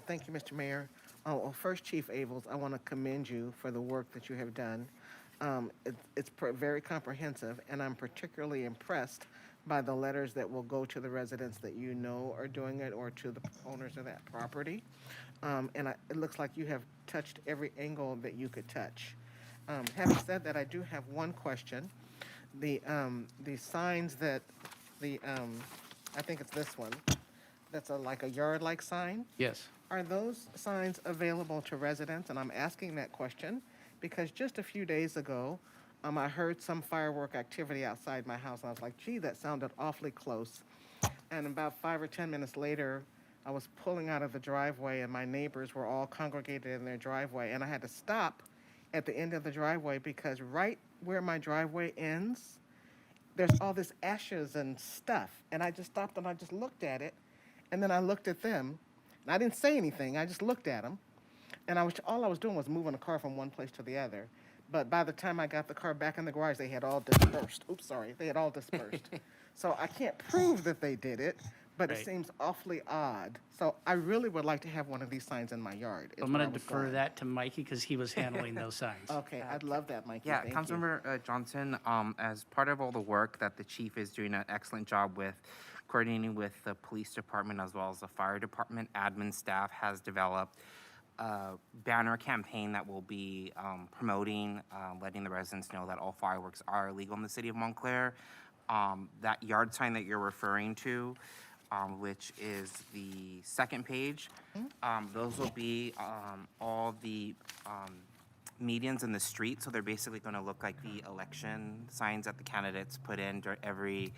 Thank you, Mr. Mayor. Well, first, Chief Abels, I want to commend you for the work that you have done. It's very comprehensive, and I'm particularly impressed by the letters that will go to the residents that you know are doing it, or to the owners of that property. It looks like you have touched every angle that you could touch. Having said that, I do have one question. The signs that I think it's this one, that's like a yard-like sign. Yes. Are those signs available to residents? And I'm asking that question because just a few days ago, I heard some firework activity outside my house, and I was like, gee, that sounded awfully close. And about 5 or 10 minutes later, I was pulling out of the driveway, and my neighbors were all congregated in their driveway, and I had to stop at the end of the driveway because right where my driveway ends, there's all this ashes and stuff. And I just stopped and I just looked at it, and then I looked at them, and I didn't say anything. I just looked at them, and all I was doing was moving the car from one place to the other. But by the time I got the car back in the garage, they had all dispersed. Oops, sorry, they had all dispersed. So I can't prove that they did it, but it Right. seems awfully odd. So I really would like to have one of these signs in my yard. is I'm where going I to was defer going. that to Mikey because he was handling those signs. Okay, I'd love that, Mikey. Yeah, Thank you. Councilmember Johnson, as part of all the work that the chief is doing an excellent job with, coordinating with the police department as well as the fire department, admin staff has developed a banner campaign that will be promoting, letting the residents know that all fireworks are illegal in the city of Montclair. That yard sign that you're referring to, which is the second page, those will be all the medians in the street, so they're basically going to look like the election signs that the candidates put in every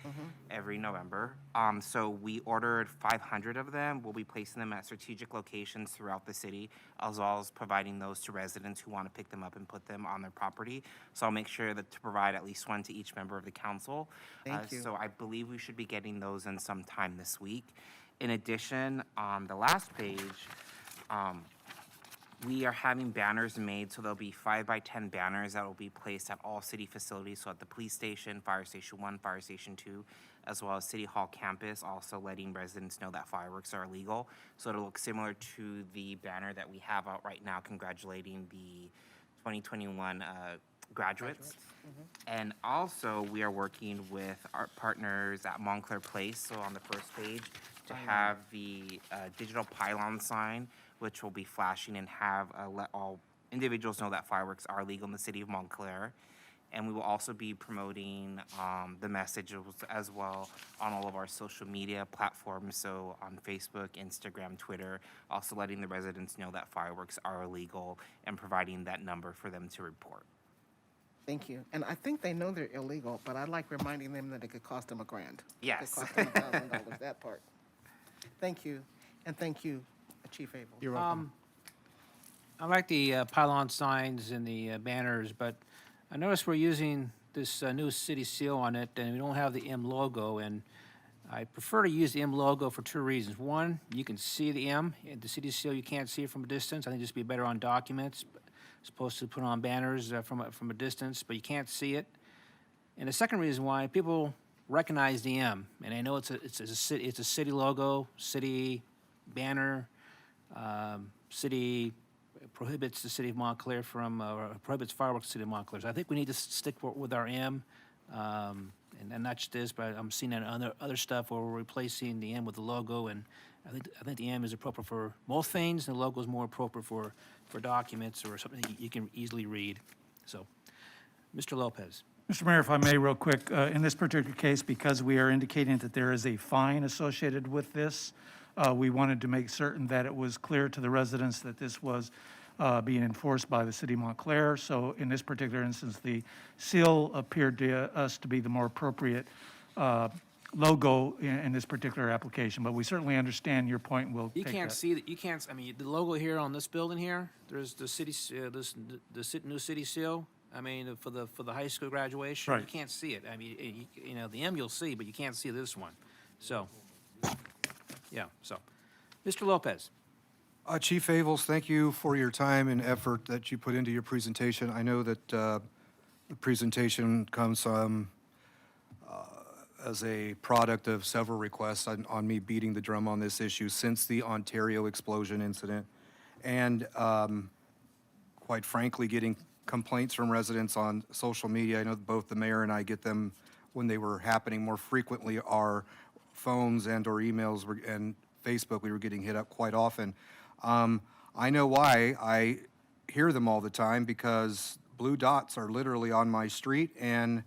November. So we ordered 500 of them. We'll be placing them at strategic locations throughout the city, as well as providing those to residents who want to pick them up and put them on their property. So I'll make sure that to provide at least one to each member of the council. Thank you. So I believe we should be getting those in sometime this week. In addition, on the last page, we are having banners made, so there'll be 5 by 10 banners that will be placed at all city facilities, so at the police station, Fire Station 1, Fire Station 2, as well as City Hall campus, also letting residents know that fireworks are illegal. So it'll look similar to the banner that we have out right now congratulating the 2021 graduates. And also, we are working with our partners at Montclair Place, so on the first page, to have the digital pylon sign, which will be flashing and have let all individuals know that fireworks are legal in the city of Montclair. And we will also be promoting the message as well on all of our social media platforms, so on Facebook, Instagram, Twitter, also letting the residents know that fireworks are illegal and providing that number for them to report. Thank you. And I think they know they're illegal, but I like reminding them that it could cost them $1,000. Yes. It could cost them $1,000, that part. Thank you, and thank you, Chief Abel. You're welcome. I like the pylon signs and the banners, but I noticed we're using this new city seal on it, and we don't have the M logo, and I prefer to use the M logo for 2 reasons. One, you can see the M. The city seal, you can't see it from a distance. I think this would be better on documents, as opposed to put on banners from a distance, but you can't see it. And the second reason why, people recognize the M, and I know it's a city logo, city banner. City prohibits the city of Montclair from, prohibits fireworks in the city of Montclair. So I think we need to stick with our M, and not just this, but I'm seeing that in other stuff where we're replacing the M with the logo, and I think the M is appropriate for most things, and the logo is more appropriate for documents or something that you can easily read. So, Mr. Lopez. Mr. Mayor, if I may, real quick, in this particular case, because we are indicating that there is a fine associated with this, we wanted to make certain that it was clear to the residents that this was being enforced by the city of Montclair. So in this particular instance, the seal appeared to us to be the more appropriate logo in this particular application. But we certainly understand your point. We'll You take can't that. see that. You can't. I mean, the logo here on this building here. There's the city, new city seal. I mean, for the high school graduation, Right. you can't see it. I mean, you know, the M you'll see, but you can't see this one. So, yeah. So, Mr. Lopez. Chief Avels, thank you for your time and effort that you put into your presentation. I know that the presentation comes as a product of several requests on me beating the drum on this issue since the Ontario explosion incident, and quite frankly, getting complaints from residents on social media. I know both the mayor and I get them when they were happening more frequently. Our phones and or emails and Facebook, we were getting hit up quite often. I know why. I hear them all the time because blue dots are literally on my street, and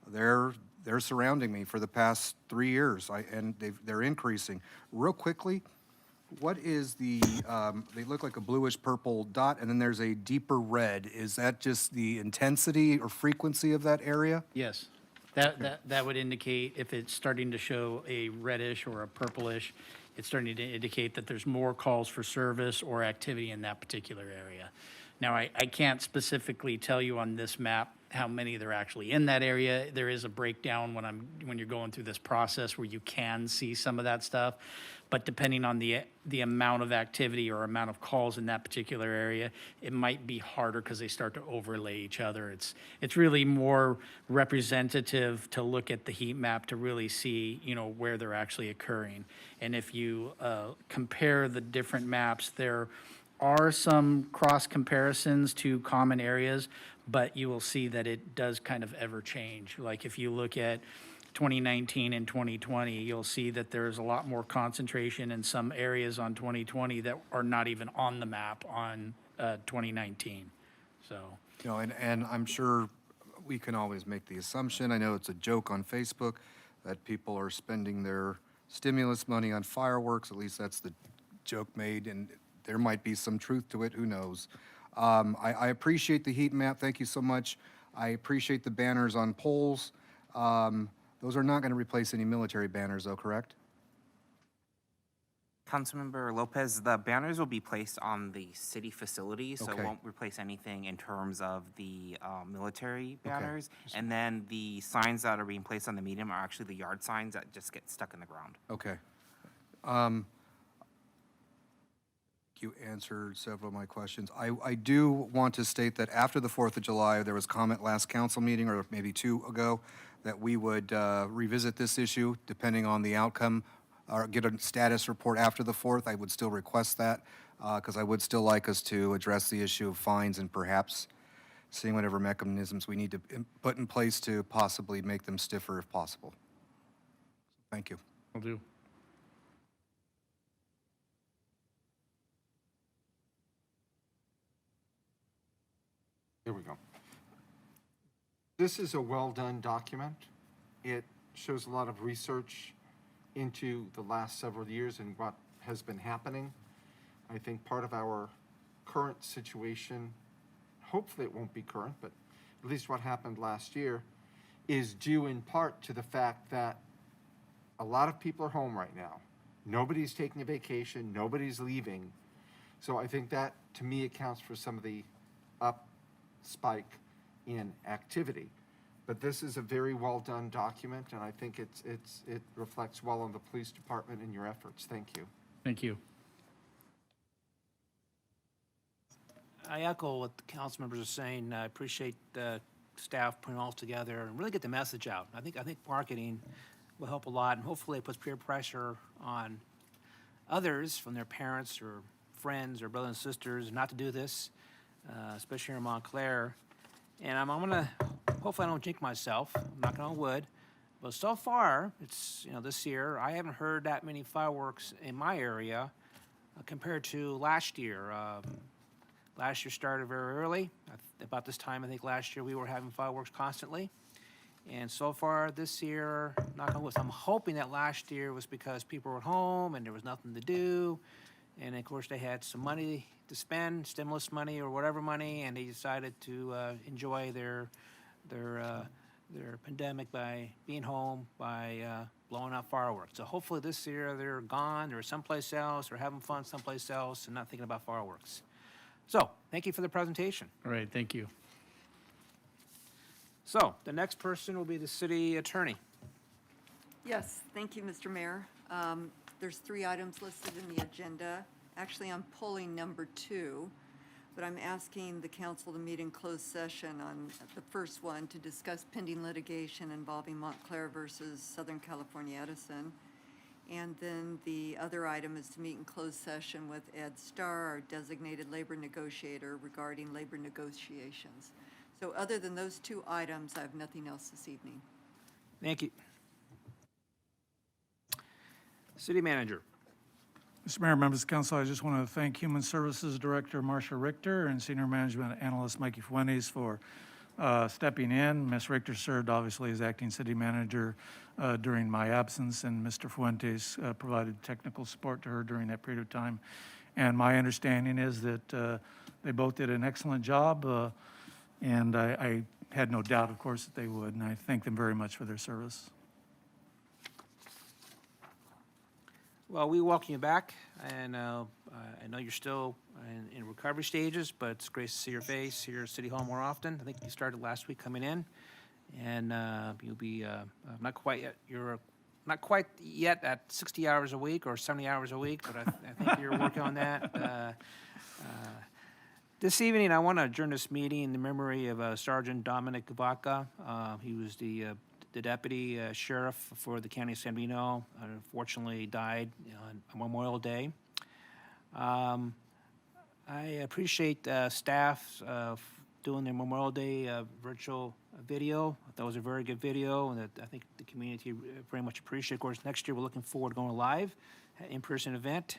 they're surrounding me for the past 3 years, and they're increasing. Real quickly, what is the, they look like a bluish purple dot, and then there's a deeper red. Is that just the intensity or frequency of that area? Yes, that would indicate if it's starting to show a reddish or a purplish, it's starting to indicate that there's more calls for service or activity in that particular area. Now, I can't specifically tell you on this map how many there are actually in that area. There is a breakdown when you're going through this process where you can see some of that stuff. But depending on the amount of activity or amount of calls in that particular area, it might be harder because they start to overlay each other. It's really more representative to look at the heat map to really see, where they're actually occurring. And if you compare the different maps, there are some cross comparisons to common areas, but you will see that it does kind of ever change. Like if you look at 2019 and 2020, you'll see that there's a lot more concentration in some areas on 2020 that are not even on the map on 2019. So, and I'm sure we can always make the assumption, I know it's a joke on Facebook, that people are spending their stimulus money on fireworks. At least that's the joke made, and there might be some truth to it, who knows. I appreciate the heat map, thank you so much. I appreciate the banners on poles. Those are not going to replace any military banners though, correct? Councilmember Lopez, the banners will be placed on the city facility, so Okay. it won't replace anything in terms of the military banners. And then the signs that are being placed on the medium are actually the yard signs that just get stuck in the ground. Okay. You answered several of my questions. I do want to state that after the 4th of July, there was comment last council meeting, or maybe 2 ago, that we would revisit this issue depending on the outcome, or get a status report after the 4th. I would still request that, because I would still like us to address the issue of fines and perhaps seeing whatever mechanisms we need to put in place to possibly make them stiffer if possible. Thank you. Will do. Here we go. This is a well-done document. It shows a lot of research into the last several years and what has been happening. I think part of our current situation, hopefully it won't be current, but at least what happened last year, is due in part to the fact that a lot of people are home right now. Nobody's taking a vacation, nobody's leaving. So I think that, to me, accounts for some of the up spike in activity. But this is a very well-done document, and I think it reflects well on the police department and your efforts. Thank you. Thank you. I echo what the council members are saying. I appreciate the staff putting it all together and really get the message out. I think marketing will help a lot, and hopefully it puts peer pressure on others from their parents or friends or brothers and sisters not to do this, especially here in Montclair. And I'm gonna, hopefully I don't jinx myself, I'm knocking on wood, but so far, it's, this year, I haven't heard that many fireworks in my area compared to last year. Last year started very early. About this time, I think last year we were having fireworks constantly. And so far this year, knock on wood, I'm hoping that last year was because people were at home and there was nothing to do. And of course, they had some money to spend, stimulus money or whatever money, and they decided to enjoy their pandemic by being home, by blowing out fireworks. So hopefully this year they're gone, they're someplace else, or having fun someplace else, and not thinking about fireworks. So, thank you for the presentation. All right, thank you. So, the next person will be the city attorney. Yes, thank you, Mr. Mayor. There's 3 items listed in the agenda. Actually, I'm pulling number 2, but I'm asking the council to meet in closed session on the first one to discuss pending litigation involving Montclair versus Southern California Edison. And then the other item is to meet in closed session with Ed Starr, our designated labor negotiator, regarding labor negotiations. So other than those 2 items, I have nothing else this evening. Thank you. City manager. Mr. Mayor, members of council, I just want to thank Human Services Director Marcia Richter and Senior Management Analyst Mikey Fuentes for stepping in. Ms. Richter served obviously as acting city manager during my absence, and Mr. Fuentes provided technical support to her during that period of time. And my understanding is that they both did an excellent job, and I had no doubt, of course, that they would, and I thank them very much for their service. Well, we welcome you back, and I know you're still in recovery stages, but it's great to see your face here at City Hall more often. I think you started last week coming in, and you'll be not quite yet at 60 hours a week or 70 hours a week, but I think you're working on that. This evening, I want to adjourn this meeting in the memory of Sergeant Dominic Vaca. He was the deputy sheriff for the county of San Bernardino. Unfortunately died on Memorial Day. I appreciate staff doing their Memorial Day virtual video. I thought it was a very good video, and that I think the community very much appreciated. Of course, next year we're looking forward to going live, in-person event.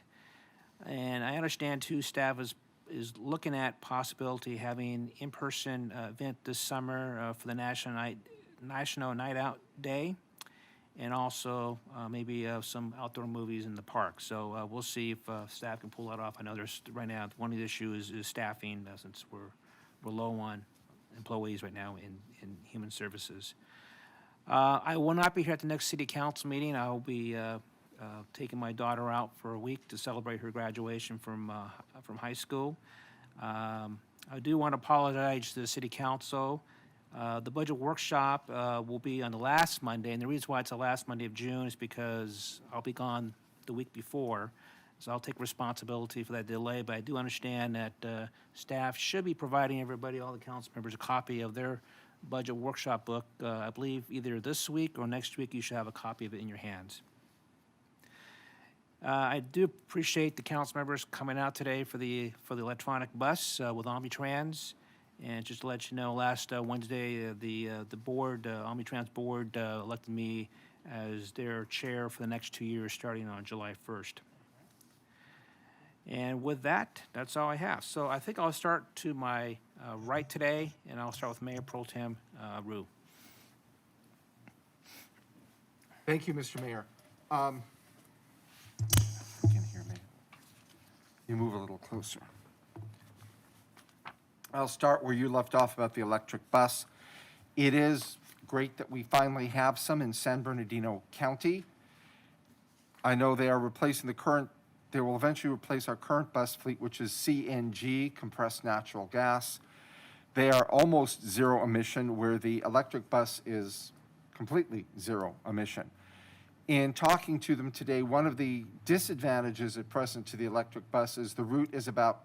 And I understand too, staff is looking at possibility having in-person event this summer for the National Night Out Day, and also maybe some outdoor movies in the park. So we'll see if staff can pull that off. I know there's right now one of the issues is staffing, since we're low on employees right now in human services. I will not be here at the next city council meeting. I will be taking my daughter out for a week to celebrate her graduation from high school. I do want to apologize to the city council. The budget workshop will be on the last Monday, and the reason why it's the last Monday of June is because I'll be gone the week before, so I'll take responsibility for that delay. But I do understand that staff should be providing everybody, all the council members, a copy of their budget workshop book. I believe either this week or next week you should have a copy of it in your hands. I do appreciate the council members coming out today for the electronic bus with Omnitrans. And just to let you know, last Wednesday, the board, Omnitrans board, elected me as their chair for the next 2 years, starting on July 1st. And with that, that's all I have. So I think I'll start to my right today, and I'll start with Mayor Pro Tem Rue. Thank you, Mr. Mayor. You can hear me. You move a little closer. I'll start where you left off about the electric bus. It is great that we finally have some in San Bernardino County. I know they are replacing they will eventually replace our current bus fleet, which is CNG, compressed natural gas. They are almost zero emission, where the electric bus is completely zero emission. In talking to them today, one of the disadvantages at present to the electric bus is the route is about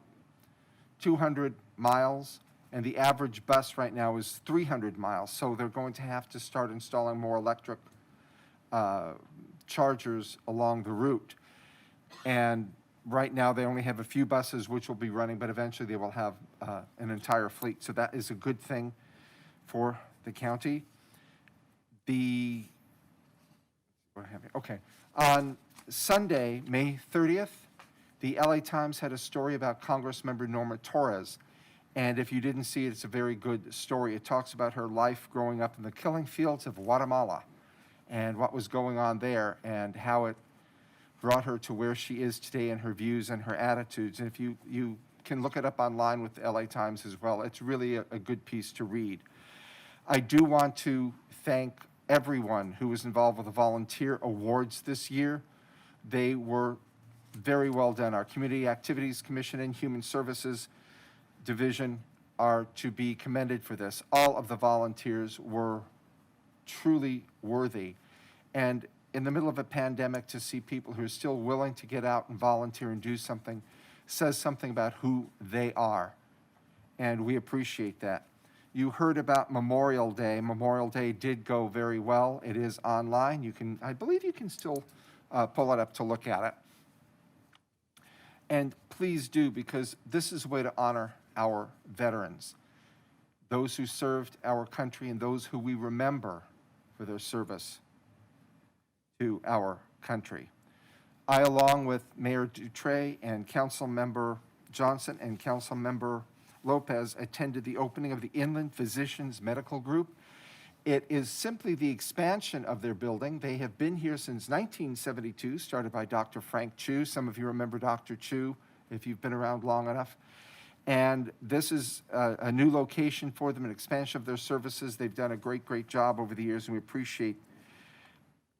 200 miles, and the average bus right now is 300 miles. So they're going to have to start installing more electric chargers along the route. And right now they only have a few buses which will be running, but eventually they will have an entire fleet. So that is a good thing for the county. On Sunday, May 30th, the LA Times had a story about Congressmember Norma Torres. And if you didn't see it, it's a very good story. It talks about her life growing up in the killing fields of Guatemala and what was going on there and how it brought her to where she is today and her views and her attitudes. And if you can look it up online with the LA Times as well, it's really a good piece to read. I do want to thank everyone who was involved with the volunteer awards this year. They were very well done. Our Community Activities Commission and Human Services Division are to be commended for this. All of the volunteers were truly worthy. And in the middle of a pandemic, to see people who are still willing to get out and volunteer and do something says something about who they are. And we appreciate that. You heard about Memorial Day. Memorial Day did go very well. It is online. I believe you can still pull it up to look at it. And please do, because this is a way to honor our veterans, those who served our country and those who we remember for their service to our country. I, along with Mayor Dutre and Councilmember Johnson and Councilmember Lopez, attended the opening of the Inland Physicians Medical Group. It is simply the expansion of their building. They have been here since 1972, started by Dr. Frank Chu. Some of you remember Dr. Chu if you've been around long enough. And this is a new location for them, an expansion of their services. They've done a great, great job over the years, and we appreciate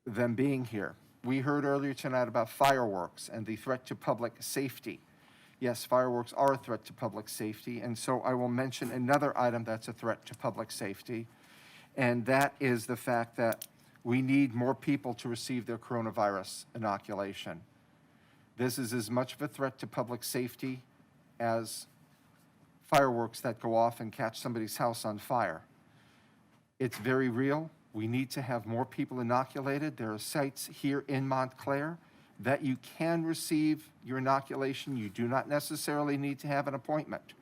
them being here. We heard earlier tonight about fireworks and the threat to public safety. Yes, fireworks are a threat to public safety, and so I will mention another item that's a threat to public safety, and that is the fact that we need more people to receive their coronavirus inoculation. This is as much of a threat to public safety as fireworks that go off and catch somebody's house on fire. It's very real. We need to have more people inoculated. There are sites here in Montclair that you can receive your inoculation. You do not necessarily need to have an appointment.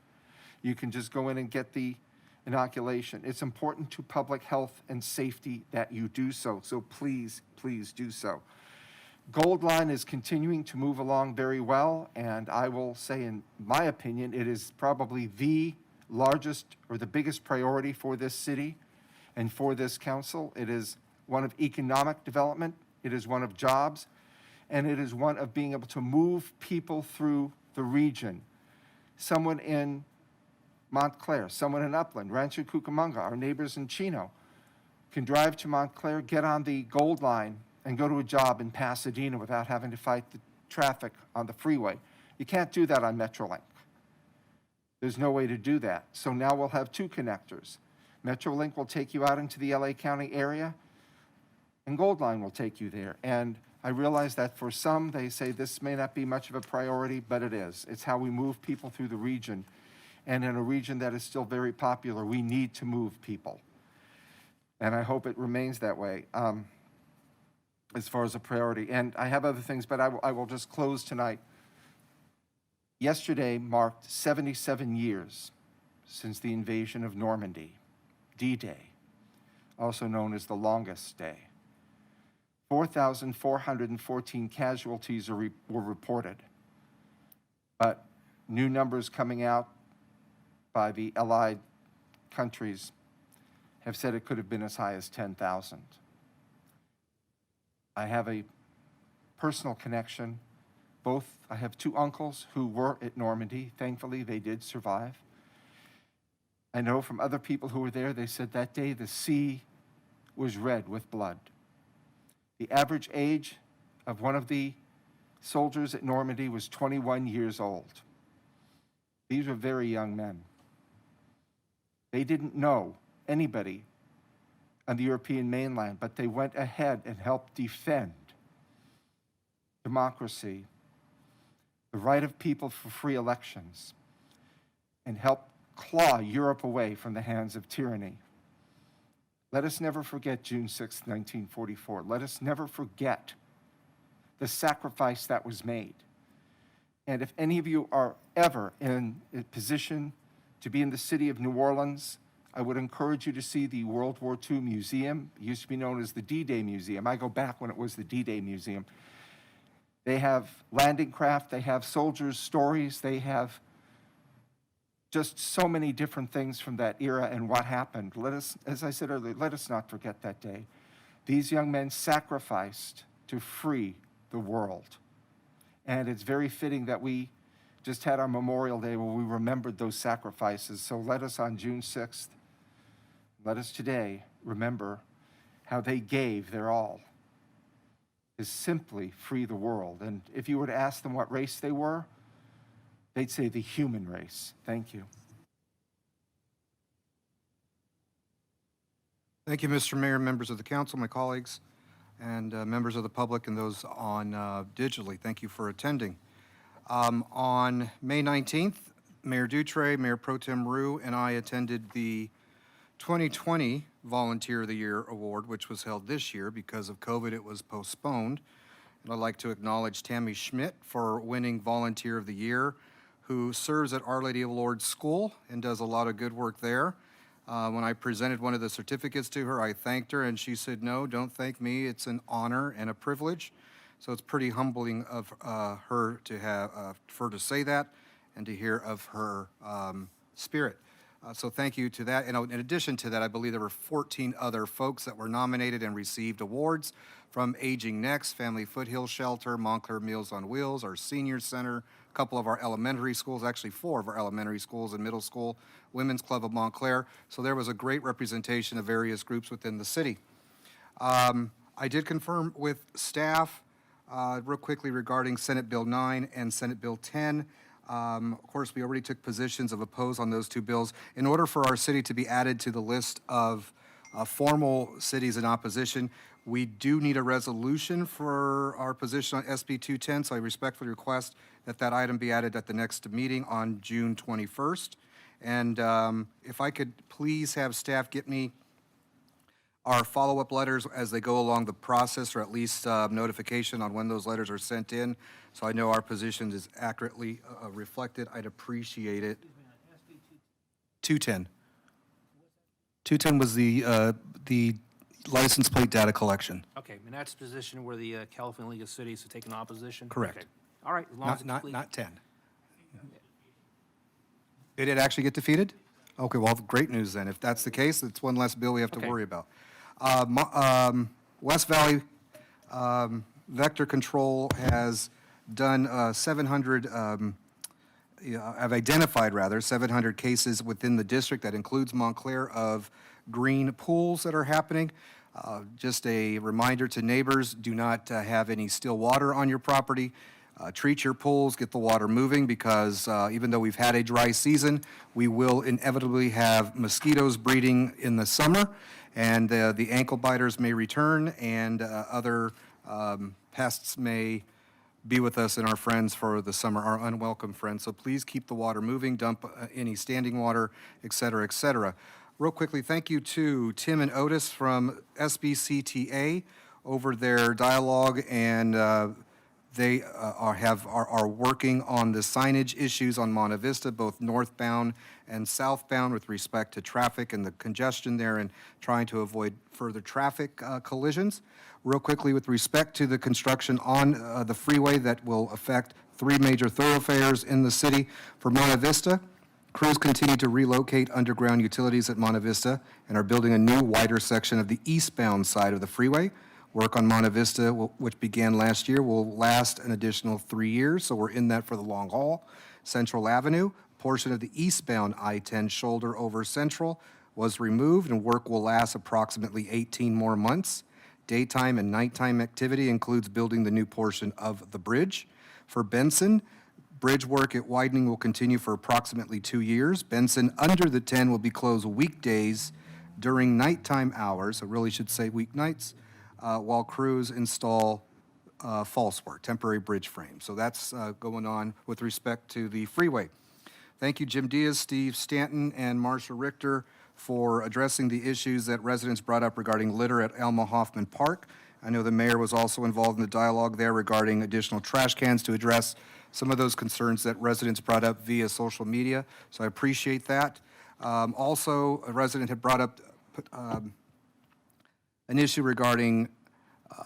You can just go in and get the inoculation. It's important to public health and safety that you do so, so please, please do so. Gold Line is continuing to move along very well, and I will say, in my opinion, it is probably the largest or the biggest priority for this city and for this council. It is one of economic development, it is one of jobs, and it is one of being able to move people through the region. Someone in Montclair, someone in Upland, Rancho Cucamonga, our neighbors in Chino, can drive to Montclair, get on the Gold Line, and go to a job in Pasadena without having to fight the traffic on the freeway. You can't do that on Metrolink. There's no way to do that. So now we'll have two connectors. Metrolink will take you out into the LA County area, and Gold Line will take you there. And I realize that for some, they say this may not be much of a priority, but it is. It's how we move people through the region. And in a region that is still very popular, we need to move people. And I hope it remains that way as far as a priority. And I have other things, but I will just close tonight. Yesterday marked 77 years since the invasion of Normandy, D-Day, also known as the longest day. 4,414 casualties were reported, but new numbers coming out by the Allied countries have said it could have been as high as 10,000. I have a personal connection. I have two uncles who were at Normandy. Thankfully, they did survive. I know from other people who were there, they said that day the sea was red with blood. The average age of one of the soldiers at Normandy was 21 years old. These were very young men. They didn't know anybody on the European mainland, but they went ahead and helped defend democracy, the right of people for free elections, and helped claw Europe away from the hands of tyranny. Let us never forget June 6, 1944. Let us never forget the sacrifice that was made. And if any of you are ever in a position to be in the city of New Orleans, I would encourage you to see the World War II Museum. It used to be known as the D-Day Museum. I go back when it was the D-Day Museum. They have landing craft, they have soldiers' stories, they have just so many different things from that era and what happened. Let us, as I said earlier, let us not forget that day. These young men sacrificed to free the world. And it's very fitting that we just had our Memorial Day where we remembered those sacrifices. So let us on June 6th, let us today remember how they gave their all to simply free the world. And if you were to ask them what race they were, they'd say the human race. Thank you. Thank you, Mr. Mayor, members of the council, my colleagues, and members of the public and those on digitally. Thank you for attending. On May 19th, Mayor Dutre, Mayor Pro Tem Rue, and I attended the 2020 Volunteer of the Year Award, which was held this year. Because of COVID, it was postponed. And I'd like to acknowledge Tammy Schmidt for winning Volunteer of the Year, who serves at Our Lady of Lourdes School and does a lot of good work there. When I presented one of the certificates to her, I thanked her, and she said, "No, don't thank me. It's an honor and a privilege." So it's pretty humbling of her to have, for her to say that and to hear of her spirit. So thank you to that. And in addition to that, I believe there were 14 other folks that were nominated and received awards from Aging Next, Family Foothill Shelter, Montclair Meals on Wheels, our senior center, a couple of our elementary schools, actually 4 of our elementary schools and middle school, Women's Club of Montclair. So there was a great representation of various groups within the city. I did confirm with staff Real quickly regarding Senate Bill 9 and Senate Bill 10. Of course, we already took positions of oppose on those two bills. In order for our city to be added to the list of formal cities in opposition, we do need a resolution for our position on SB 210, so I respectfully request that that item be added at the next meeting on June 21st. And if I could please have staff get me our follow-up letters as they go along the process, or at least notification on when those letters are sent in, so I know our position is accurately reflected. I'd appreciate it. 210. 210 was the license plate data collection. Okay, and that's the position where the California League of Cities have taken opposition? Correct. Okay. All right, as long as it's Not, complete. not 10. Did it actually get defeated? Okay, well, great news then. If that's the case, it's one less bill we have to Okay. worry about. West Valley Vector Control has done 700, have identified rather 700 cases within the district. That includes Montclair of green pools that are happening. Just a reminder to neighbors, do not have any still water on your property. Treat your pools, get the water moving, because even though we've had a dry season, we will inevitably have mosquitoes breeding in the summer, and the ankle biters may return, and other pests may be with us and our friends for the summer, our unwelcome friends. So please keep the water moving, dump any standing water, et cetera, et cetera. Real quickly, thank you to Tim and Otis from SBCTA over their dialogue, and they are working on the signage issues on Monte Vista, both northbound and southbound, with respect to traffic and the congestion there, and trying to avoid further traffic collisions. Real quickly, with respect to the construction on the freeway that will affect 3 major thoroughfares in the city for Monte Vista, crews continue to relocate underground utilities at Monte Vista and are building a new, wider section of the eastbound side of the freeway. Work on Monte Vista, which began last year, will last an additional 3 years, so we're in that for the long haul. Central Avenue, portion of the eastbound I-10 shoulder over Central, was removed, and work will last approximately 18 more months. Daytime and nighttime activity includes building the new portion of the bridge. For Benson, bridge work at widening will continue for approximately 2 years. Benson under the 10 will be closed weekdays during nighttime hours, I really should say weeknights, while crews install false work, temporary bridge frames. So that's going on with respect to the freeway. Thank you, Jim Diaz, Steve Stanton, and Marsha Richter for addressing the issues that residents brought up regarding litter at Elma Hoffman Park. I know the mayor was also involved in the dialogue there regarding additional trash cans to address some of those concerns that residents brought up via social media, so I appreciate that. Also, a resident had brought up an issue regarding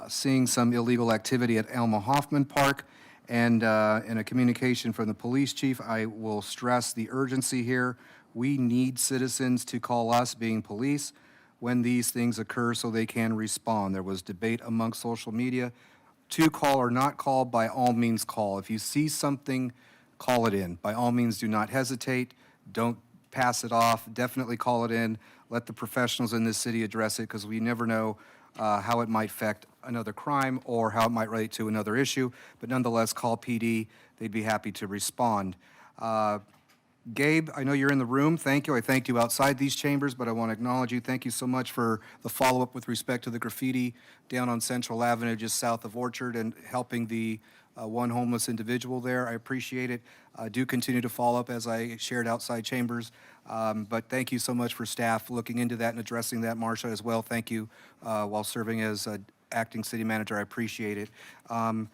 seeing some illegal activity at Elma Hoffman Park, and in a communication from the police chief, I will stress the urgency here. We need citizens to call us, being police, when these things occur so they can respond. There was debate among social media. To call or not call, by all means call. If you see something, call it in. By all means, do not hesitate. Don't pass it off. Definitely call it in. Let the professionals in this city address it, because we never know how it might affect another crime or how it might relate to another issue. But nonetheless, call PD. They'd be happy to respond. Gabe, I know you're in the room. Thank you. I thanked you outside these chambers, but I want to acknowledge you. Thank you so much for the follow-up with respect to the graffiti down on Central Avenue, just south of Orchard, and helping the one homeless individual there. I appreciate it. Do continue to follow up as I shared outside chambers. But thank you so much for staff looking into that and addressing that, Marsha, as well. Thank you while serving as acting city manager. I appreciate it. And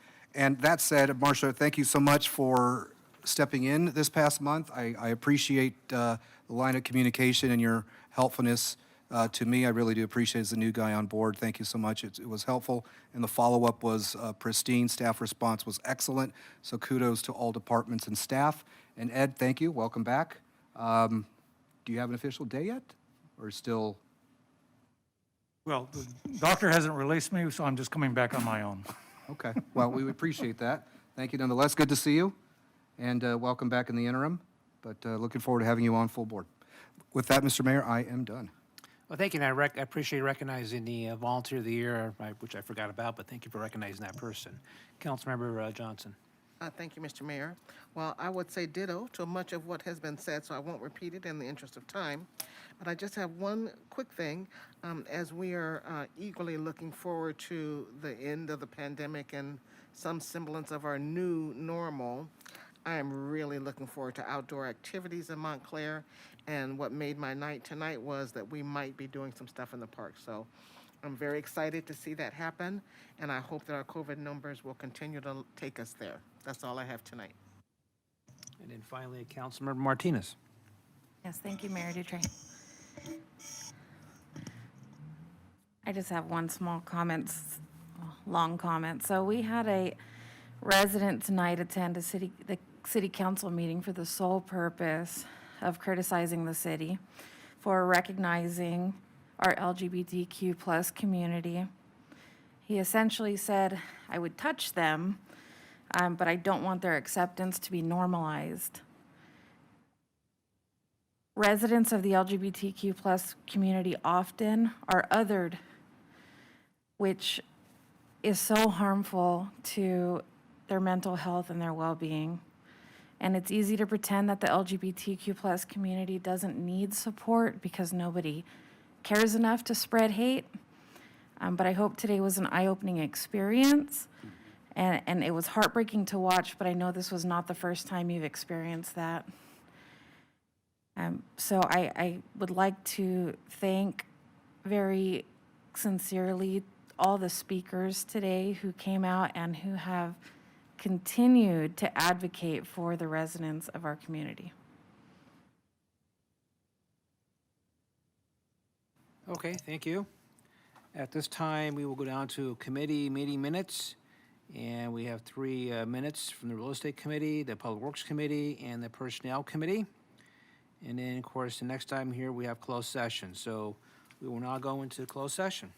that said, Marsha, thank you so much for stepping in this past month. I appreciate the line of communication and your helpfulness to me. I really do appreciate it as a new guy on board. Thank you so much. It was helpful, and the follow-up was pristine. Staff response was excellent, so kudos to all departments and staff. And Ed, thank you. Welcome back. Do you have an official day yet, or still? Well, the doctor hasn't released me, so I'm just coming back on my own. Okay. Well, we appreciate that. Thank you nonetheless. Good to see you. And welcome back in the interim, but looking forward to having you on full board. With that, Mr. Mayor, I am done. Well, thank you, and I appreciate recognizing the Volunteer of the Year, which I forgot about, but thank you for recognizing that person. Councilmember Johnson. Thank you, Mr. Mayor. Well, I would say ditto to much of what has been said, so I won't repeat it in the interest of time. But I just have one quick thing. As we are eagerly looking forward to the end of the pandemic and some semblance of our new normal, I am really looking forward to outdoor activities in Montclair. And what made my night tonight was that we might be doing some stuff in the park. So I'm very excited to see that happen, and I hope that our COVID numbers will continue to take us there. That's all I have tonight. And then finally, Councilmember Martinez. Yes, thank you, Mayor Dutray. I just have one small comment, long comment. So we had a resident tonight attend the city council meeting for the sole purpose of criticizing the city for recognizing our LGBTQ plus community. He essentially said, I would touch them, but I don't want their acceptance to be normalized. Residents of the LGBTQ plus community often are othered, which is so harmful to their mental health and their well-being. And it's easy to pretend that the LGBTQ plus community doesn't need support because nobody cares enough to spread hate. But I hope today was an eye-opening experience. And it was heartbreaking to watch, but I know this was not the first time you've experienced that. So I would like to thank very sincerely all the speakers today who came out and who have continued to advocate for the residents of our community. Okay, thank you. At this time, we will go down to committee meeting minutes. And we have 3 minutes from the Real Estate Committee, the Public Works Committee, and the Personnel Committee. And then, of course, the next time here, we have closed session. So we will now go into closed session.